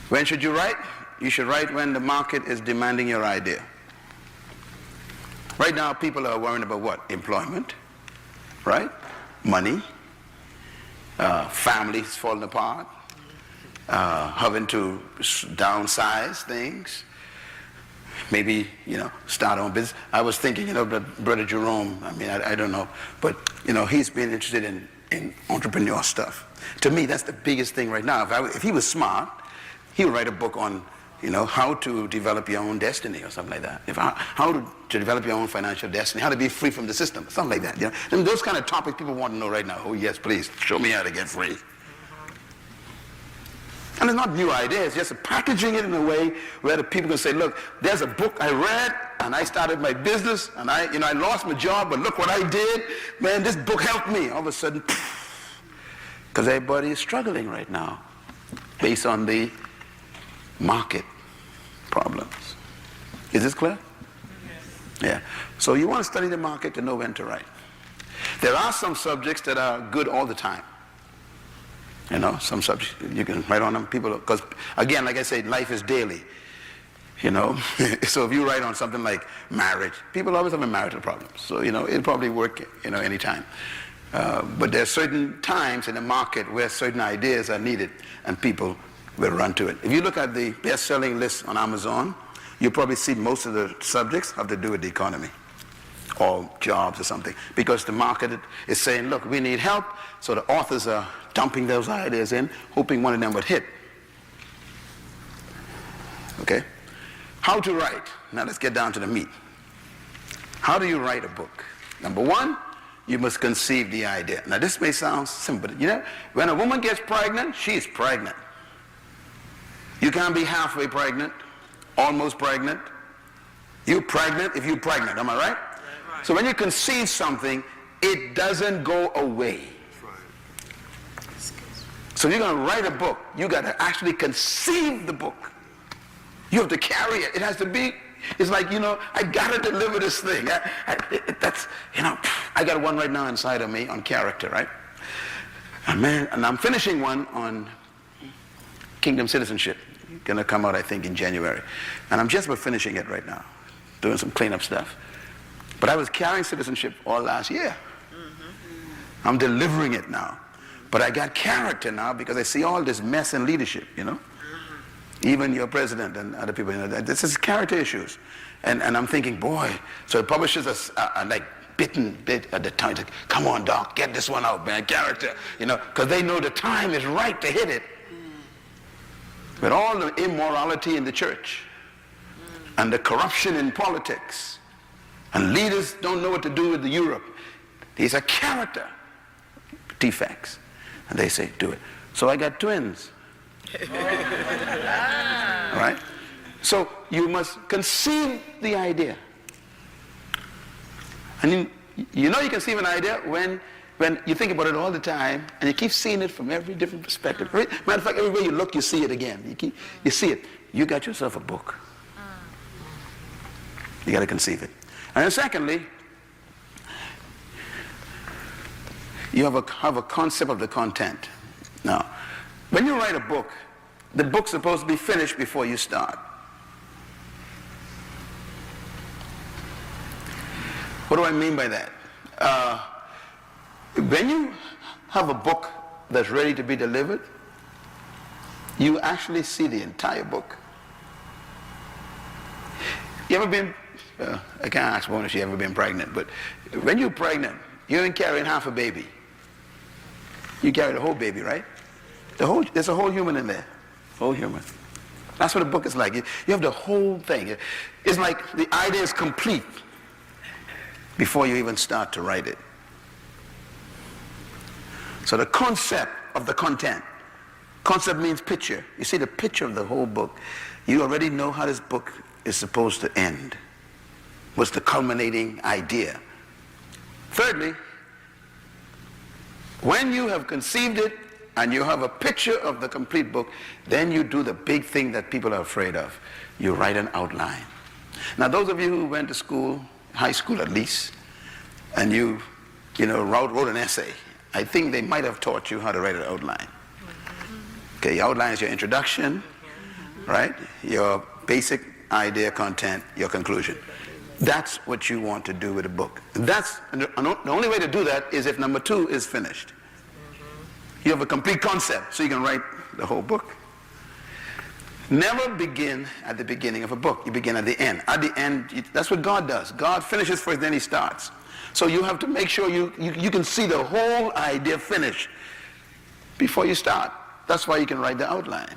When should you write? You should write when the market is demanding your idea. Right now, people are worrying about what? Employment, right? Money, families falling apart, having to downsize things, maybe, you know, start on business. I was thinking, you know, Brother Jerome, I mean, I don't know, but, you know, he's been interested in entrepreneur stuff. To me, that's the biggest thing right now. If he was smart, he would write a book on, you know, how to develop your own destiny or something like that. How to develop your own financial destiny, how to be free from the system, something like that. You know, and those kind of topics people want to know right now. Oh yes, please, show me how to get free. And it's not new ideas, just packaging it in a way where the people can say, look, there's a book I read, and I started my business, and I lost my job, but look what I did. Man, this book helped me. All of a sudden, because everybody is struggling right now based on the market problems. Is this clear? Yes. Yeah. So you want to study the market to know when to write. There are some subjects that are good all the time. You know, some subjects you can write on them. People, because again, like I said, life is daily. You know, so if you write on something like marriage, people always have marital problems. So you know, it'll probably work, you know, anytime. But there are certain times in the market where certain ideas are needed, and people will run to it. If you look at the best-selling list on Amazon, you'll probably see most of the subjects have to do with the economy or jobs or something, because the market is saying, look, we need help, so the authors are dumping those ideas in, hoping one of them would hit. Okay? How to write. Now let's get down to the meat. How do you write a book? Number one, you must conceive the idea. Now this may sound simple, but you know, when a woman gets pregnant, she's pregnant. You can't be halfway pregnant, almost pregnant. You're pregnant if you're pregnant, am I right? Right. So when you conceive something, it doesn't go away. So if you're going to write a book, you got to actually conceive the book. You have to carry it. It has to be, it's like, you know, I got to deliver this thing. That's, you know, I got one right now inside of me on character, right? And I'm finishing one on kingdom citizenship. Going to come out, I think, in January. And I'm just about finishing it right now, doing some cleanup stuff. But I was carrying citizenship all last year. Mm-hmm. I'm delivering it now. But I got character now because I see all this mess in leadership, you know. Mm-hmm. Even your president and other people, you know, this is character issues. And I'm thinking, boy, so the publishers are like bitten at the time. Like, come on, Doc, get this one out, man, character. You know, because they know the time is right to hit it. With all the immorality in the church and the corruption in politics, and leaders don't know what to do with Europe, These are character defects. And they say, do it. So I got twins. All right? So you must conceive the idea. And you know you conceive an idea when you think about it all the time and you keep seeing it from every different perspective. Matter of fact, everywhere you look, you see it again. You see it. You got yourself a book. You got to conceive it. And then secondly, you have a concept of the content. Now, when you write a book, the book's supposed to be finished before you start. What do I mean by that? When you have a book that's ready to be delivered, you actually see the entire book. You ever been, I can't ask one if you ever been pregnant, but when you're pregnant, you ain't carrying half a baby. You carry the whole baby, right? There's a whole human in there. Whole human. That's what a book is like. You have the whole thing. It's like the idea is complete before you even start to write it. So the concept of the content. Concept means picture. You see the picture of the whole book. You already know how this book is supposed to end. What's the culminating idea? Thirdly, when you have conceived it and you have a picture of the complete book, then you do the big thing that people are afraid of. You write an outline. Now those of you who went to school, high school at least, and you wrote an essay, I think they might have taught you how to write an outline. Okay, your outline is your introduction, right? Your basic idea, content, your conclusion. That's what you want to do with a book. The only way to do that is if number 2 is finished. You have a complete concept, so you can write the whole book. Never begin at the beginning of a book. You begin at the end. At the end, that's what God does. God finishes first, then he starts. So you have to make sure you can see the whole idea finished before you start. That's why you can write the outline.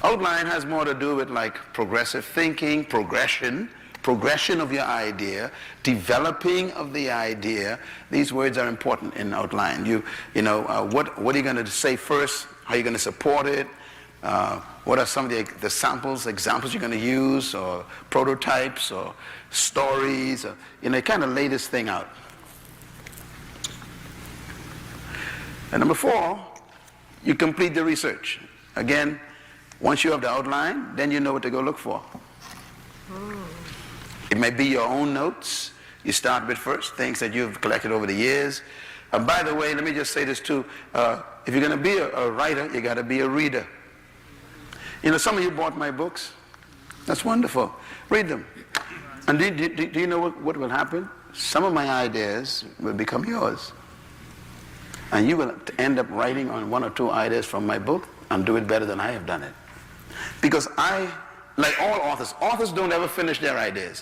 Outline has more to do with like progressive thinking, progression of your idea, developing of the idea. These words are important in outline. What are you going to say first? How are you going to support it? What are some of the examples you're going to use, or prototypes, or stories, or, kind of lay this thing out. And number 4, you complete the research. Again, once you have the outline, then you know what to go look for. It may be your own notes you start with first, things that you've collected over the years. And by the way, let me just say this too. If you're going to be a writer, you got to be a reader. Some of you bought my books. That's wonderful. Read them. And do you know what will happen? Some of my ideas will become yours. And you will end up writing on 1 or 2 ideas from my book and do it better than I have done it. Because like all authors don't ever finish their ideas.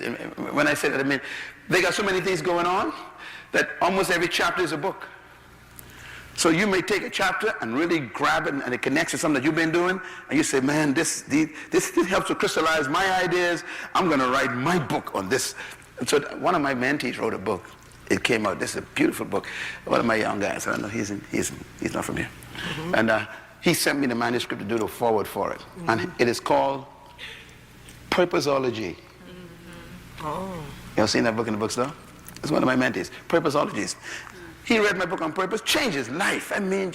When I say that, I mean, they got so many things going on that almost every chapter is a book. So you may take a chapter and really grab it, and it connects to something that you've been doing, and you say, man, this helps to crystallize my ideas. I'm going to write my book on this. And so one of my mentees wrote a book. It came out. This is a beautiful book. One of my young guys, I don't know, he's not from here. Mm-hmm. And he sent me the manuscript to do the forward for it. Mm-hmm. And it is called Purposology. Mm-hmm. Oh. You ever seen that book in the bookstore? It's one of my mentees, Purposologies. He read my book on purpose, changed his life. I mean,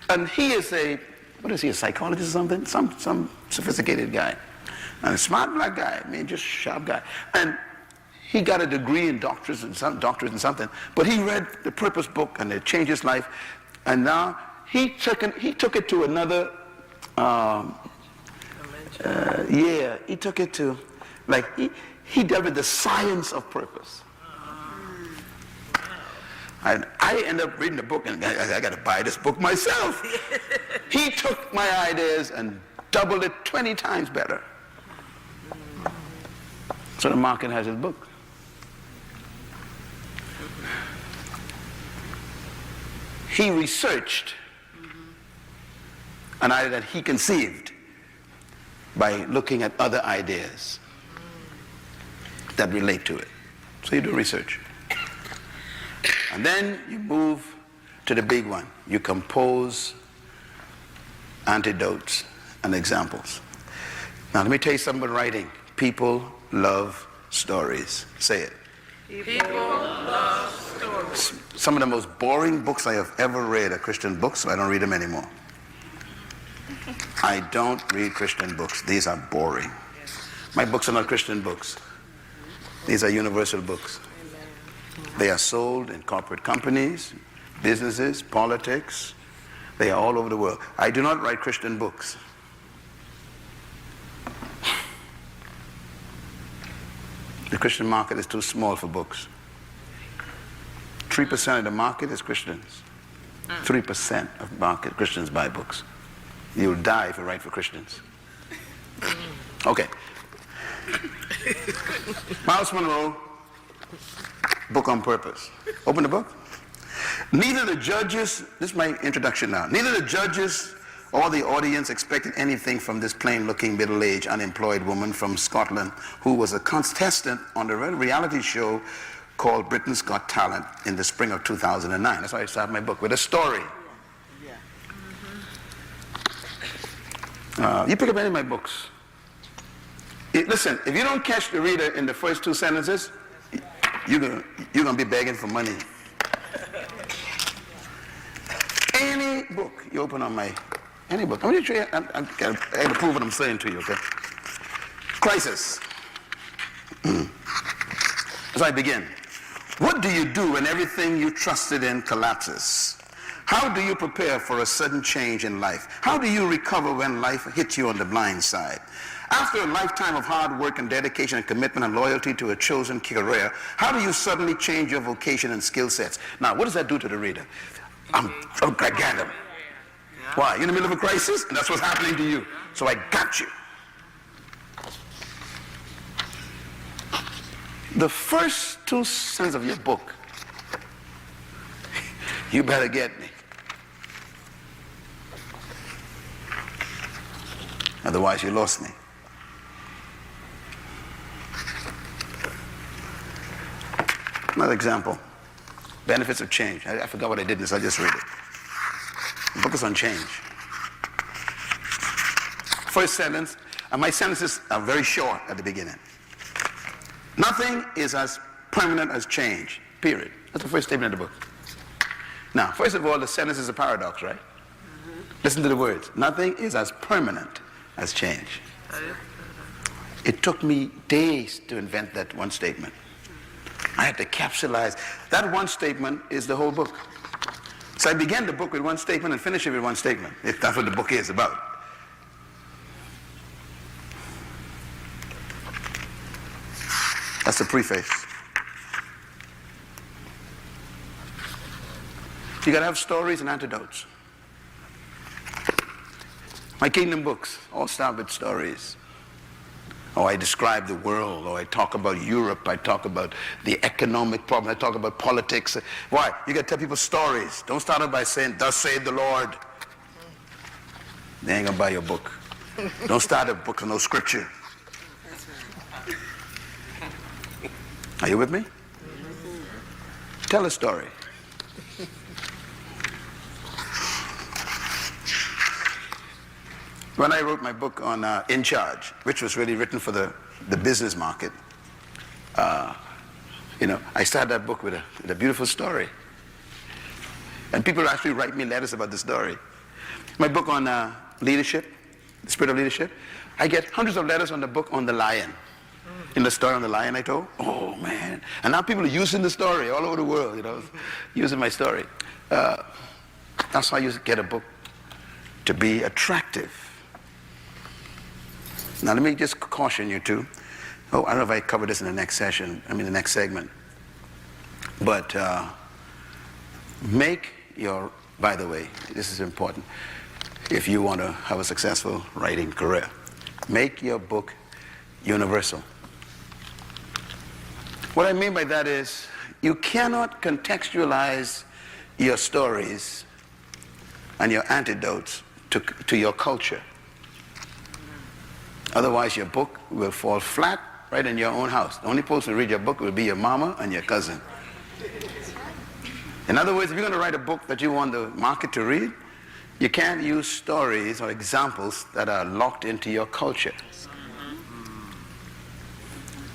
and he is a psychologist or something? Some sophisticated guy. And a smart black guy, I mean, just sharp guy. And he got a degree in doctorate and something, but he read the Purpose book and it changed his life. And now he took it to another, he took it to, like, he dealt with the science of purpose. I ended up reading the book, and I got to buy this book myself. He took my ideas and doubled it 20 times better. So the market has his book. He researched an idea that he conceived by looking at other ideas that relate to it. So you do research. And then you move to the big one. You compose antidotes and examples. Now let me tell you something about writing. People love stories. Say it. People love stories. Some of the most boring books I have ever read are Christian books, so I don't read them anymore. I don't read Christian books. These are boring. My books are not Christian books. These are universal books. They are sold in corporate companies, businesses, politics. They are all over the world. I do not write Christian books. The Christian market is too small for books. 3% of the market is Christians. 3% of market Christians buy books. You'll die if you write for Christians. Okay. Myles Munroe, book on purpose. Open the book. Neither the judges, this is my introduction now, neither the judges or the audience expected anything from this plain-looking, middle-aged, unemployed woman from Scotland who was a contestant on the reality show called Britain's Got Talent in the spring of 2009. That's why I started my book, with a story. You pick up any of my books. Listen, if you don't catch the reader in the first 2 sentences, you're gonna be begging for money. Any book you open on any book. I'm going to show you, I have to prove what I'm saying to you, okay? Crisis. As I begin, what do you do when everything you trusted in collapses? How do you prepare for a sudden change in life? How do you recover when life hits you on the blind side? After a lifetime of hard work and dedication and commitment and loyalty to a chosen career, how do you suddenly change your vocation and skill sets? Now, what does that do to the reader? I got him. Why? You're in the middle of a crisis, and that's what's happening to you. So I got you. The first 2 sentences of your book, you better get me. Otherwise, you lost me. Another example. Benefits of change. I forgot what I did in this. I'll just read it. The book is on change. First sentence, and my sentences are very short at the beginning. Nothing is as permanent as change, period. That's the first statement of the book. Now, first of all, the sentence is a paradox, right? Listen to the words. Nothing is as permanent as change. It took me days to invent that one statement. I had to capsulize. That one statement is the whole book. So I began the book with one statement and finish it with one statement, if that's what the book is about. That's the preface. You gotta have stories and antidotes. My kingdom books all start with stories. Or I describe the world, or I talk about Europe, I talk about the economic problem, I talk about politics. Why? You gotta tell people stories. Don't start out by saying, thus saith the Lord. They ain't gonna buy your book. Don't start a book with no scripture. Are you with me? Tell a story. When I wrote my book on In Charge, which was really written for the business market, I started that book with a beautiful story. And people actually write me letters about the story. My book on leadership, the spirit of leadership, I get hundreds of letters on the book on the lion. In the story on the lion I told, oh man. And now people are using the story all over the world, using my story. That's how you get a book to be attractive. Now let me just caution you too. I don't know if I cover this in the next session, the next segment. But by the way, this is important, if you want to have a successful writing career, make your book universal. What I mean by that is, you cannot contextualize your stories and your antidotes to your culture. Otherwise, your book will fall flat right in your own house. The only person to read your book will be your mama and your cousin. In other words, if you're going to write a book that you want the market to read, you can't use stories or examples that are locked into your culture.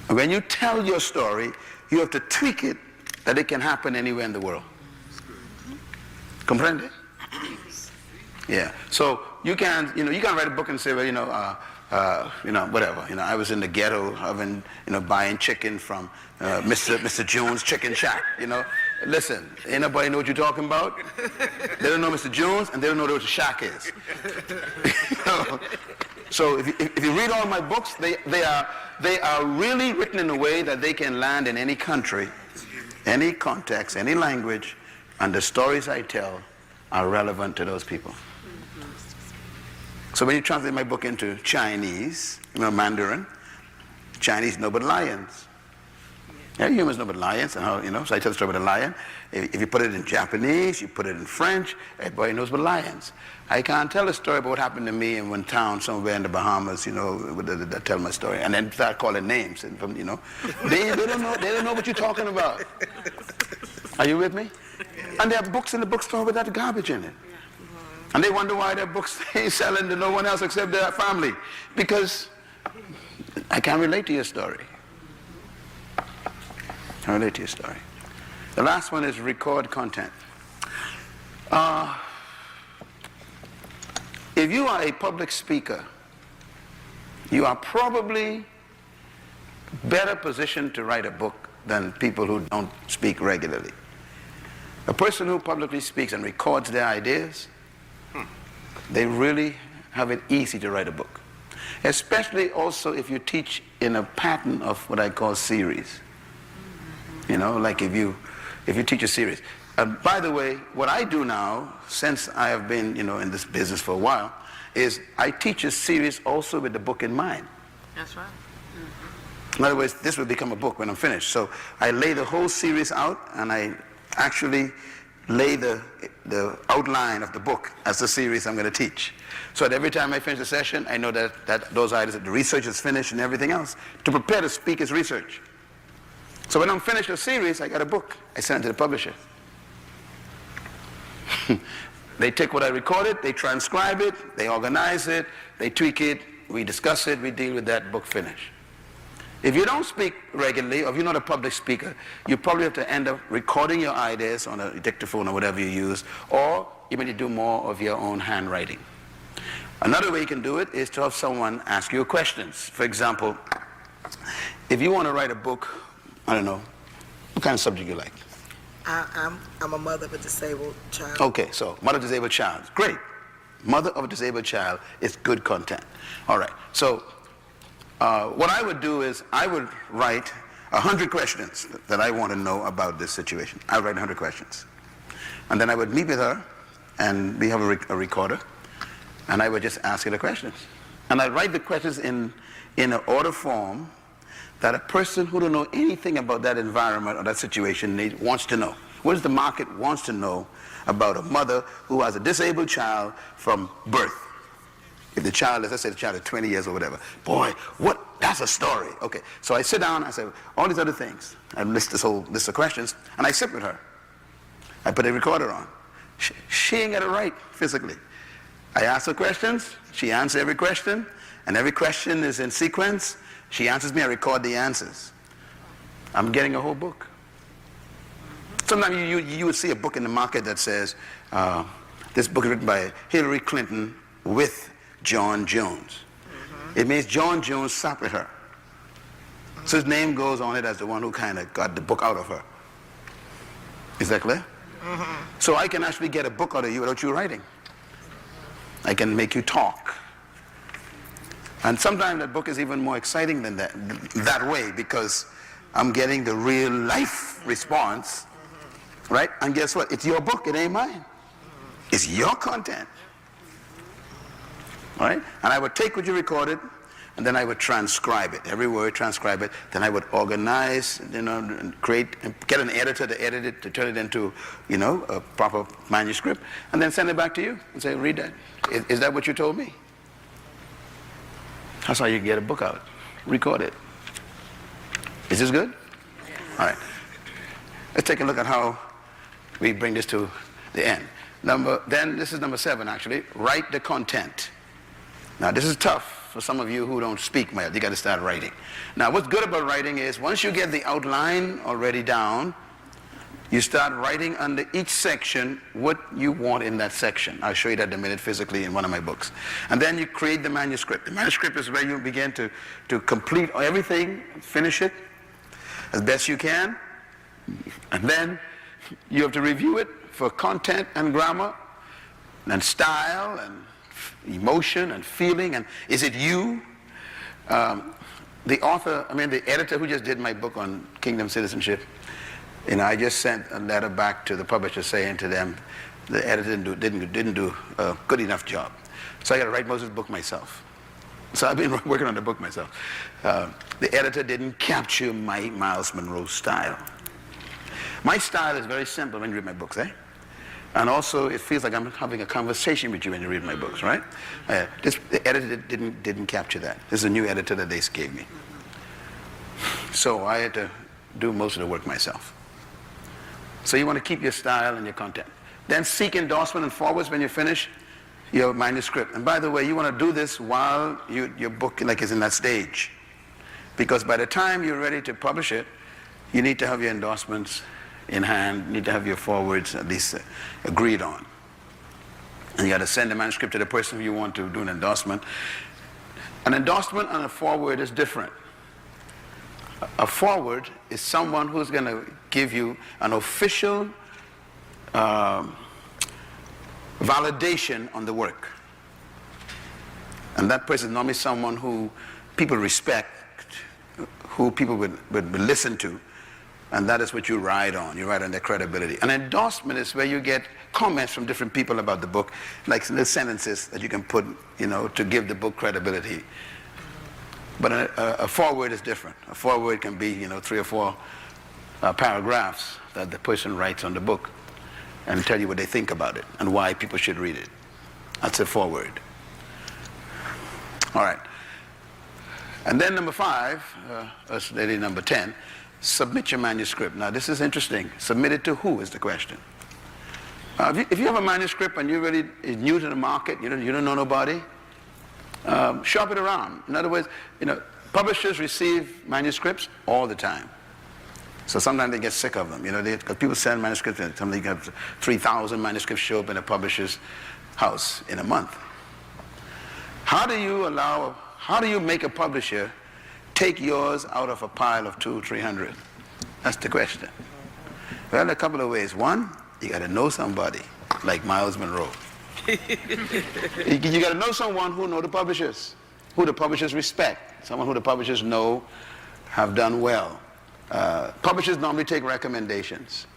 When you tell your story, you have to tweak it that it can happen anywhere in the world. Comprende? Yeah. So you can write a book and say, well, whatever. I was in the ghetto, buying chicken from Mr. Jones' Chicken Shack. Listen, ain't nobody know what you're talking about. They don't know Mr. Jones, and they don't know what the shack is. So if you read all my books, they are really written in a way that they can land in any country, any context, any language, and the stories I tell are relevant to those people. So when you translate my book into Chinese, Mandarin, Chinese know but lions. Yeah, humans know but lions, and how, so I tell the story about a lion. If you put it in Japanese, you put it in French, everybody knows but lions. I can't tell a story about what happened to me in one town somewhere in the Bahamas, that tell my story, and then start calling names, and they don't know what you're talking about. Are you with me? And there are books in the bookstore with that garbage in it. And they wonder why their books ain't selling to no one else except their family. Because I can't relate to your story. I relate to your story. The last one is record content. If you are a public speaker, you are probably better positioned to write a book than people who don't speak regularly. A person who publicly speaks and records their ideas, they really have it easy to write a book. Especially also if you teach in a pattern of what I call series. Like if you teach a series. By the way, what I do now, since I have been in this business for a while, is I teach a series also with the book in mind. That's right. In other words, this will become a book when I'm finished. So I lay the whole series out, and I actually lay the outline of the book as the series I'm going to teach. So that every time I finish the session, I know that those items, the research is finished and everything else, to prepare the speaker's research. So when I'm finished the series, I got a book. I send it to the publisher. They take what I recorded, they transcribe it, they organize it, they tweak it, we discuss it, we deal with that, book finish. If you don't speak regularly, or if you're not a public speaker, you probably have to end up recording your ideas on a dictaphone or whatever you use, or you may do more of your own handwriting. Another way you can do it is to have someone ask you questions. For example, if you want to write a book, I don't know, what kind of subject you like? I'm a mother of a disabled child. Okay, so mother of a disabled child. Great. Mother of a disabled child is good content. All right. So what I would do is I would write 100 questions that I want to know about this situation. I would write 100 questions. And then I would meet with her, and we have a recorder, and I would just ask her the questions. And I'd write the questions in an order form that a person who don't know anything about that environment or that situation wants to know. What does the market wants to know about a mother who has a disabled child from birth? If the child is, let's say the child is 20 years or whatever. Boy, that's a story. Okay, so I sit down, I say, all these other things. I list this whole list of questions, and I sit with her. I put a recorder on. She ain't got it right physically. I ask her questions, she answers every question, and every question is in sequence. She answers me, I record the answers. I'm getting a whole book. Sometimes you would see a book in the market that says, this book is written by Hillary Clinton with John Jones. It means John Jones sat with her. So his name goes on it as the one who kind of got the book out of her. Is that clear? So I can actually get a book out of you without you writing. I can make you talk. And sometimes that book is even more exciting than that way, because I'm getting the real life response, right? And guess what? It's your book, it ain't mine. It's your content, right? And I would take what you recorded, and then I would transcribe it, every word, transcribe it. Then I would organize, and get an editor to edit it, to turn it into, a proper manuscript, and then send it back to you and say, read that. Is that what you told me? That's how you get a book out. Record it. Is this good? All right. Let's take a look at how we bring this to the end. Then this is number 7 actually, write the content. Now this is tough for some of you who don't speak well. You got to start writing. Now what's good about writing is once you get the outline already down, you start writing under each section what you want in that section. I'll show you that in a minute physically in one of my books. And then you create the manuscript. The manuscript is where you begin to complete everything, finish it as best you can. And then you have to review it for content and grammar and style and emotion and feeling, and is it you? The editor who just did my book on kingdom citizenship, I just sent a letter back to the publisher saying to them, the editor didn't do a good enough job. So I got to write most of the book myself. So I've been working on the book myself. The editor didn't capture my Myles Munroe style. My style is very simple when you read my books, eh? And also it feels like I'm having a conversation with you when you read my books, right? The editor didn't capture that. This is a new editor that they gave me. So I had to do most of the work myself. So you want to keep your style and your content. Then seek endorsement and forwards when you finish your manuscript. And by the way, you want to do this while your book is in that stage. Because by the time you're ready to publish it, you need to have your endorsements in hand, you need to have your forwards at least agreed on. And you got to send the manuscript to the person who you want to do an endorsement. An endorsement and a forward is different. A forward is someone who's going to give you an official validation on the work. And that person is normally someone who people respect, who people would listen to, and that is what you ride on. You ride on their credibility. An endorsement is where you get comments from different people about the book, like little sentences that you can put, to give the book credibility. But a foreword is different. A foreword can be, 3 or 4 paragraphs that the person writes on the book and tell you what they think about it and why people should read it. That's a foreword. All right. And then number 5, that's really number 10, submit your manuscript. Now this is interesting. Submit it to who is the question. If you have a manuscript and you're really new to the market, you don't know nobody, shop it around. In other words, publishers receive manuscripts all the time. So sometimes they get sick of them. Because people send manuscripts, and sometimes you have 3,000 manuscripts show up in a publisher's house in a month. How do you make a publisher take yours out of a pile of 200 or 300? That's the question. Well, a couple of ways. One, you got to know somebody like Myles Munroe. You got to know someone who know the publishers, who the publishers respect, someone who the publishers know have done well. Publishers normally take recommendations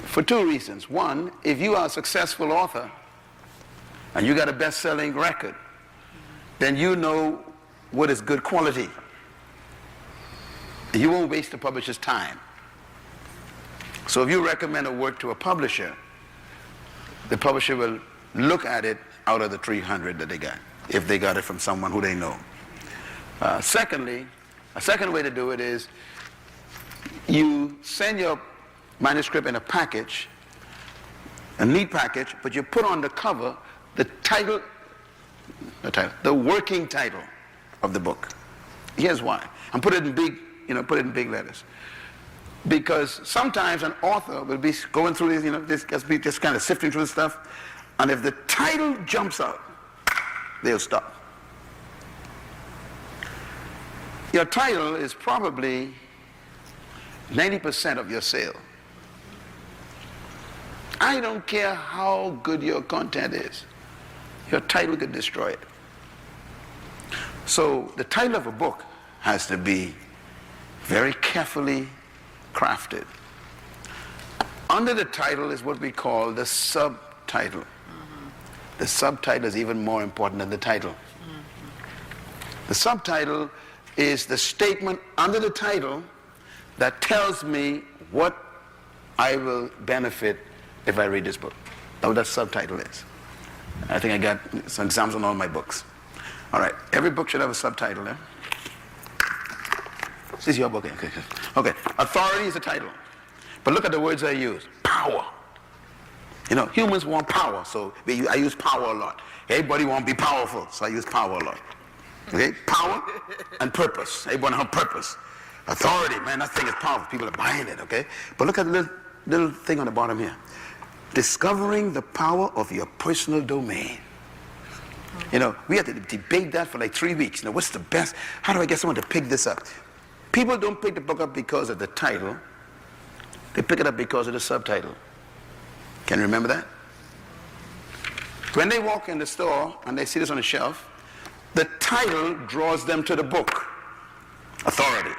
for 2 reasons. One, if you are a successful author and you got a best-selling record, then you know what is good quality. You won't waste the publisher's time. So if you recommend a work to a publisher, the publisher will look at it out of the 300 that they got, if they got it from someone who they know. Secondly, a second way to do it is you send your manuscript in a package, a neat package, but you put on the cover the working title of the book. Here's why. And put it in big letters. Because sometimes an author will be going through this, just kind of sifting through the stuff, and if the title jumps out, they'll stop. Your title is probably 90% of your sale. I don't care how good your content is. Your title could destroy it. So the title of a book has to be very carefully crafted. Under the title is what we call the subtitle. The subtitle is even more important than the title. The subtitle is the statement under the title that tells me what I will benefit if I read this book. That's what that subtitle is. I think I got some examples on all my books. All right, every book should have a subtitle there. This is your book. Okay. Authority is the title. But look at the words I use. Power. You know, humans want power, so I use power a lot. Everybody want to be powerful, so I use power a lot. Okay? Power and purpose. Everyone have purpose. Authority, man, that thing is powerful. People are buying it, okay? But look at the little thing on the bottom here. Discovering the power of your personal domain. You know, we had to debate that for like 3 weeks. You know, what's the best? How do I get someone to pick this up? People don't pick the book up because of the title. They pick it up because of the subtitle. Can you remember that? When they walk in the store and they see this on the shelf, the title draws them to the book. Authority.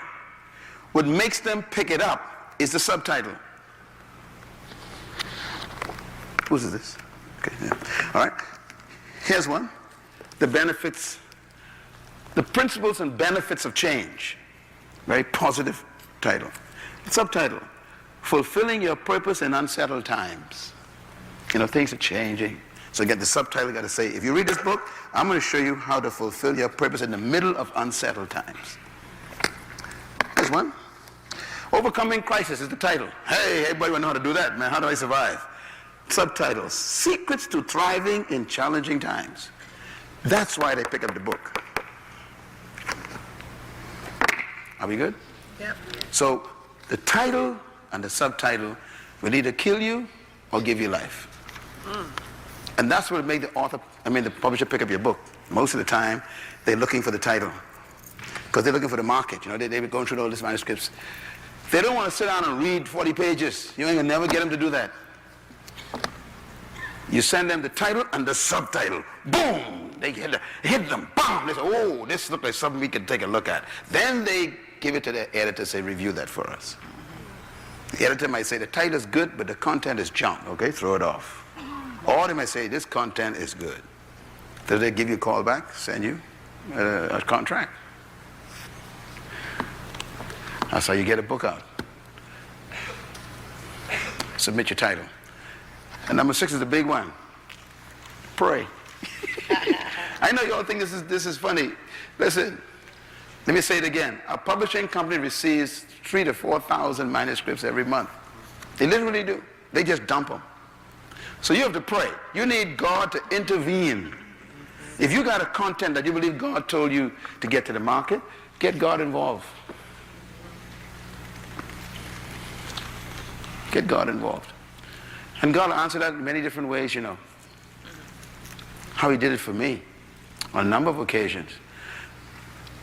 What makes them pick it up is the subtitle. Whose is this? Okay, yeah. All right. Here's one. The benefits, the principles and benefits of change. Very positive title. Subtitle. Fulfilling your purpose in unsettled times. You know, things are changing. So again, the subtitle got to say, if you read this book, I'm going to show you how to fulfill your purpose in the middle of unsettled times. Here's one. Overcoming crisis is the title. Hey, everybody want to know how to do that, man. How do I survive? Subtitles. Secrets to thriving in challenging times. That's why they pick up the book. Are we good? Yep. So the title and the subtitle will either kill you or give you life. And that's what made the publisher pick up your book. Most of the time, they're looking for the title. Because they're looking for the market. You know, they've been going through all these manuscripts. They don't want to sit down and read 40 pages. You ain't gonna never get them to do that. You send them the title and the subtitle. Boom! They hit them. Boom! They say, oh, this looks like something we can take a look at. Then they give it to the editor, say, review that for us. The editor might say, the title is good, but the content is junk. Okay, throw it off. Or they might say, this content is good. So they give you a call back, send you a contract. That's how you get a book out. Submit your title. And number 6 is the big one. Pray. I know you all think this is funny. Listen, let me say it again. Our publishing company receives 3,000 to 4,000 manuscripts every month. They literally do. They just dump them. So you have to pray. You need God to intervene. If you got a content that you believe God told you to get to the market, get God involved. Get God involved. And God will answer that in many different ways, you know. How he did it for me on a number of occasions.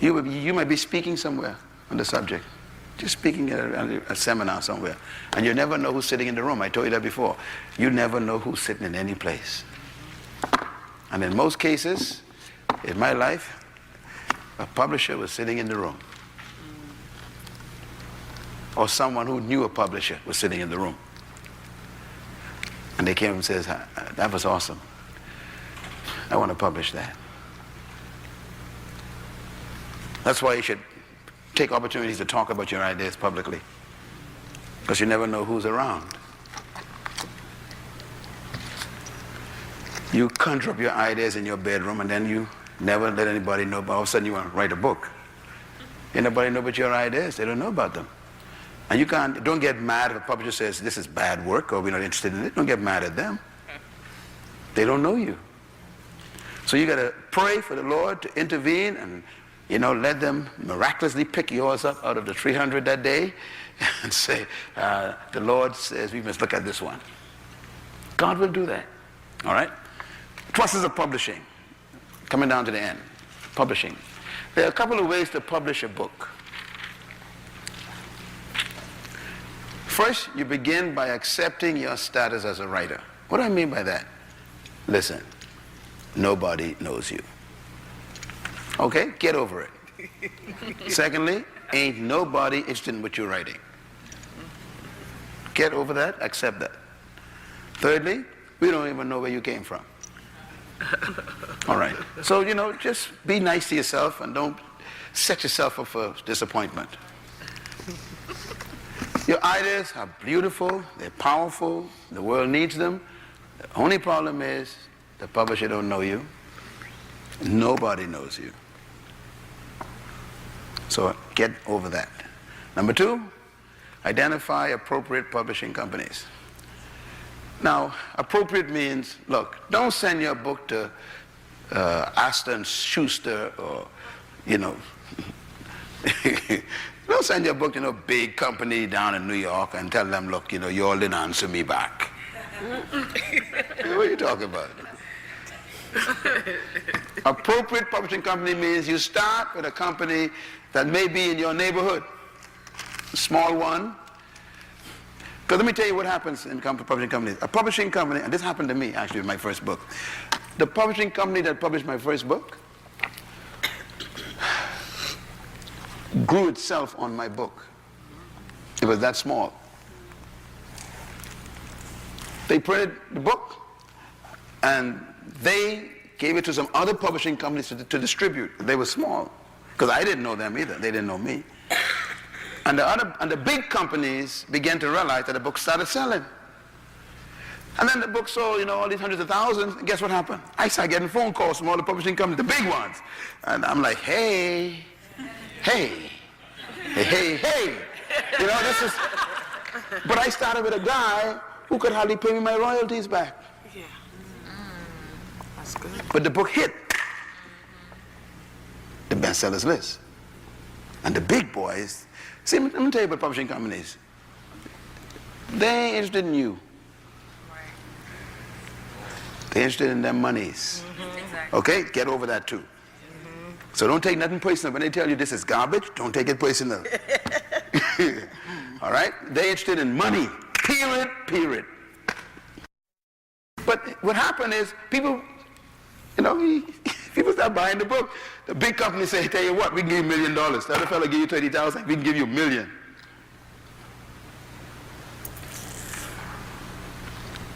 You might be speaking somewhere on the subject. Just speaking at a seminar somewhere. And you never know who's sitting in the room. I told you that before. You never know who's sitting in any place. And in most cases, in my life, a publisher was sitting in the room. Or someone who knew a publisher was sitting in the room. And they came and says, that was awesome. I want to publish that. That's why you should take opportunities to talk about your ideas publicly. Because you never know who's around. You conjure up your ideas in your bedroom and then you never let anybody know, but all of a sudden you want to write a book. Ain't nobody know about your ideas. They don't know about them. And you don't get mad if a publisher says this is bad work or we're not interested in it. Don't get mad at them. They don't know you. So you got to pray for the Lord to intervene and, you know, let them miraculously pick yours up out of the 300 that day and say, the Lord says we must look at this one. God will do that. All right? Process of publishing. Coming down to the end. Publishing. There are a couple of ways to publish a book. First, you begin by accepting your status as a writer. What do I mean by that? Listen, nobody knows you. Okay? Get over it. Secondly, ain't nobody interested in what you're writing. Get over that, accept that. Thirdly, we don't even know where you came from. All right. So, you know, just be nice to yourself and don't set yourself up for disappointment. Your ideas are beautiful, they're powerful, the world needs them. The only problem is the publisher don't know you. Nobody knows you. So get over that. Number 2, Identify appropriate publishing companies. Now, appropriate means, look, don't send your book to Astor and Schuster or, don't send your book to a big company down in New York and tell them, look, you all didn't answer me back. What are you talking about? Appropriate publishing company means you start with a company that may be in your neighborhood, a small one. Because let me tell you what happens in publishing companies. A publishing company, and this happened to me actually with my first book. The publishing company that published my first book grew itself on my book. It was that small. They printed the book and they gave it to some other publishing companies to distribute. They were small because I didn't know them either. They didn't know me. And the big companies began to realize that the book started selling. And then the book sold, all these hundreds of thousands. And guess what happened? I started getting phone calls from all the publishing companies, the big ones. And I'm like, hey. This is. But I started with a guy who could hardly pay me my royalties back. Yeah. That's good. But the book hit the bestsellers list. And the big boys, see, let me tell you about publishing companies. They ain't interested in you. They're interested in their monies. Exactly. Okay? Get over that too. So don't take nothing personal. When they tell you this is garbage, don't take it personal. All right? They're interested in money. Period. But what happened is people start buying the book. The big companies say, tell you what, we can give you $1 million. The other fellow give you 30,000, we can give you $1 million.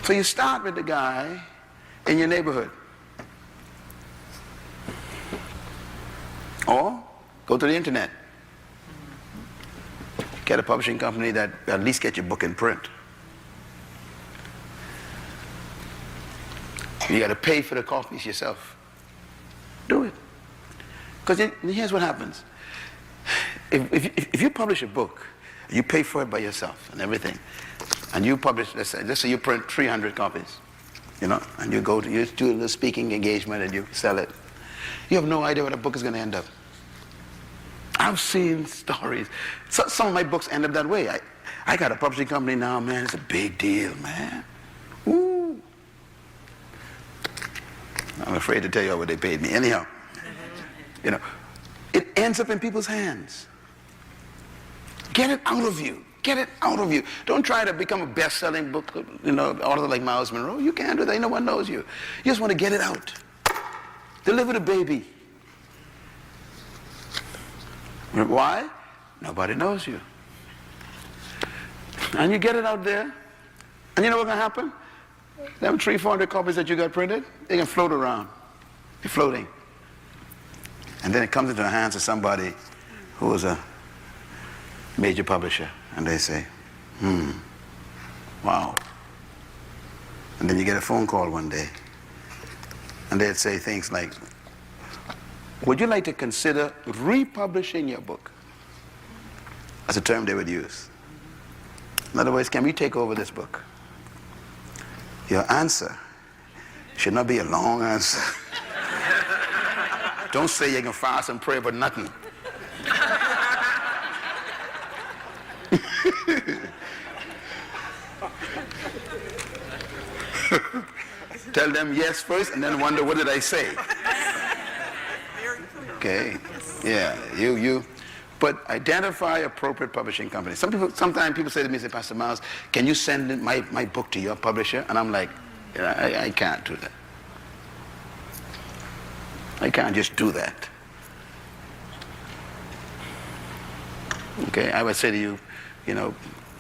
So you start with the guy in your neighborhood. Or go to the internet. Get a publishing company that at least get your book in print. You got to pay for the copies yourself. Do it. Because here's what happens. If you publish a book, you pay for it by yourself and everything, and you publish, let's say you print 300 copies, and you do a little speaking engagement and you sell it. You have no idea where the book is going to end up. I've seen stories. Some of my books end up that way. I got a publishing company now, man. It's a big deal, man. Ooh. I'm afraid to tell you what they paid me. Anyhow, it ends up in people's hands. Get it out of you. Get it out of you. Don't try to become a best-selling book, author like Myles Munroe. You can't do that. No one knows you. You just want to get it out. Deliver the baby. Why? Nobody knows you. And you get it out there, and you know what's going to happen? Them 300-400 copies that you got printed, they can float around. They're floating. And then it comes into the hands of somebody who is a major publisher, and they say, wow. And then you get a phone call one day, and they'd say things like, would you like to consider republishing your book? That's a term they would use. In other words, can we take over this book? Your answer should not be a long answer. Don't say you can fast and pray for nothing. Tell them yes first and then wonder, what did I say? Okay, yeah, but identify appropriate publishing companies. Sometimes people say to me, say, Pastor Myles, can you send my book to your publisher? And I'm like, I can't do that. I can't just do that. Okay, I would say to you,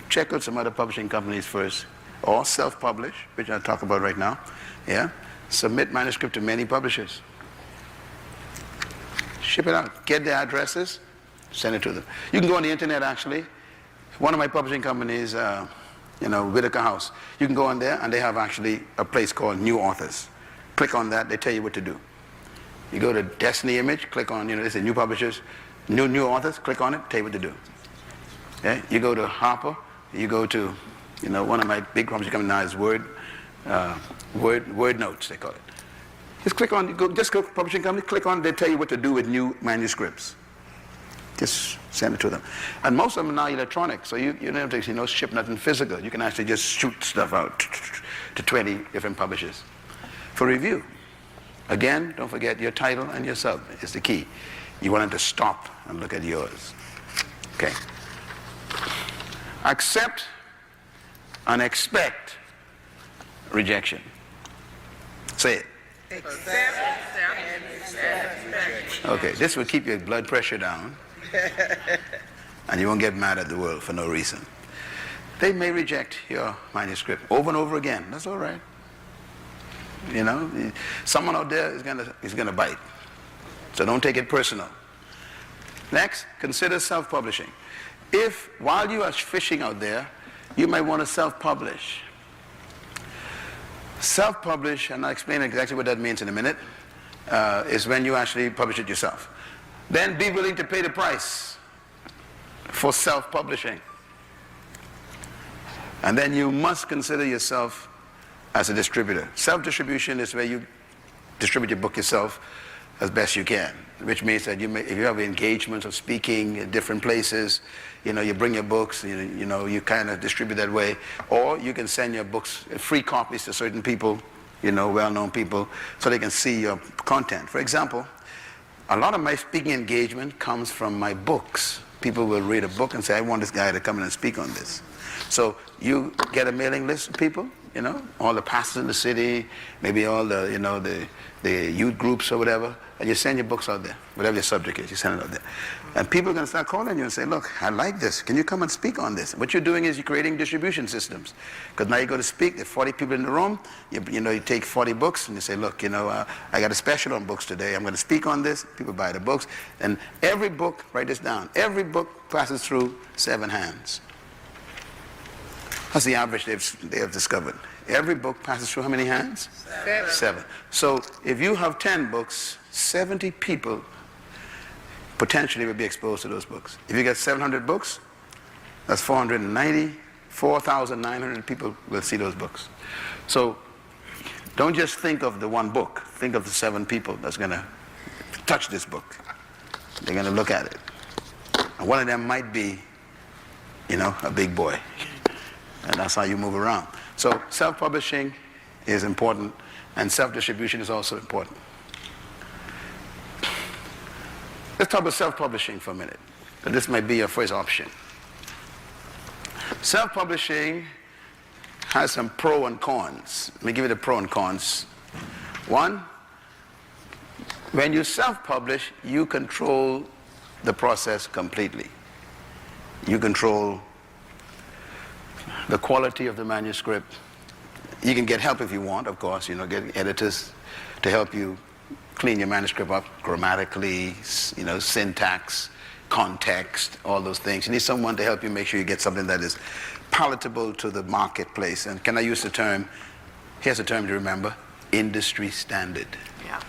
check out some other publishing companies first, or self-publish, which I'll talk about right now. Yeah, submit manuscript to many publishers. Ship it out. Get their addresses, send it to them. You can go on the internet, actually. One of my publishing companies, Whitaker House, you can go on there, and they have actually a place called New Authors. Click on that, they tell you what to do. You go to Destiny Image, click on, they say new publishers, new authors, click on it, tell you what to do. Okay? You go to Harper, you go to, one of my big problems coming now is Word Notes, they call it. Just click on, just go to publishing company, click on, they tell you what to do with new manuscripts. Just send it to them. And most of them are now electronic, so you don't have to ship nothing physical. You can actually just shoot stuff out to 20 different publishers for review. Again, don't forget your title and your sub is the key. You want them to stop and look at yours. Okay. Accept and expect rejection. Say it. Okay, this will keep your blood pressure down and you won't get mad at the world for no reason. They may reject your manuscript over and over again. That's all right. Someone out there is gonna bite. So don't take it personal. Next, consider self-publishing. If while you are fishing out there, you might want to self-publish. Self-publish, and I'll explain exactly what that means in a minute, is when you actually publish it yourself. Then be willing to pay the price for self-publishing. And then you must consider yourself as a distributor. Self-distribution is where you distribute your book yourself as best you can, which means that if you have engagements of speaking in different places, you bring your books, you kind of distribute that way, or you can send your books, free copies to certain people, well-known people, so they can see your content. For example, a lot of my speaking engagement comes from my books. People will read a book and say, I want this guy to come in and speak on this. So you get a mailing list of people, all the pastors in the city, maybe all the youth groups or whatever, and you send your books out there, whatever your subject is, you send it out there. And people are going to start calling you and say, look, I like this. Can you come and speak on this? What you're doing is you're creating distribution systems. Because now you go to speak, there are 40 people in the room, you take 40 books and you say, look, I got a special on books today. I'm going to speak on this. People buy the books. And every book, write this down, every book passes through 7 hands. That's the average they have discovered. Every book passes through how many hands? 7. So if you have 10 books, 70 people potentially will be exposed to those books. If you get 700 books, that's 4,900 people will see those books. So don't just think of the one book. Think of the 7 people that's going to touch this book. They're going to look at it. And one of them might be, a big boy. And that's how you move around. So self-publishing is important, and self-distribution is also important. Let's talk about self-publishing for a minute. This might be your first option. Self-publishing has some pros and cons. Let me give you the pros and cons. One, when you self-publish, you control the process completely. You control the quality of the manuscript. You can get help if you want, of course, get editors to help you clean your manuscript up grammatically, syntax, context, all those things. You need someone to help you make sure you get something that is palatable to the marketplace. And can I use the term, here's a term to remember, industry standard. Yeah.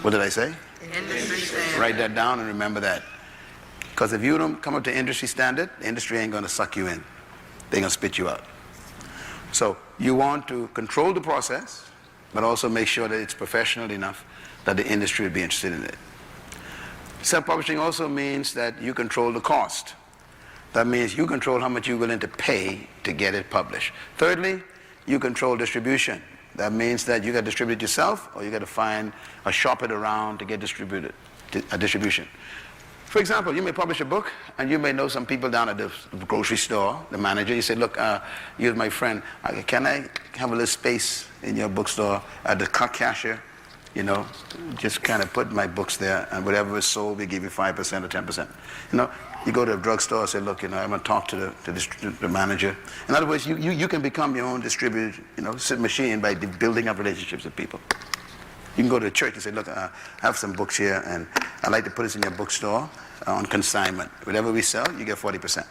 What did I say? Industry standard. Write that down and remember that. Because if you don't come up to industry standard, the industry ain't going to suck you in. They're going to spit you out. So you want to control the process, but also make sure that it's professional enough that the industry would be interested in it. Self-publishing also means that you control the cost. That means you control how much you're willing to pay to get it published. Thirdly, you control distribution. That means that you got to distribute it yourself, or you got to find or shop it around to get distribution. For example, you may publish a book, and you may know some people down at the grocery store, the manager. You say, look, you're my friend. Can I have a little space in your bookstore at the cashier? Just kind of put my books there, and whatever is sold, we give you 5% or 10%. You go to a drugstore and say, look, I'm going to talk to the manager. In other words, you can become your own distributor, machine by building up relationships with people. You can go to a church and say, look, I have some books here, and I'd like to put this in your bookstore on consignment. Whatever we sell, you get 40%.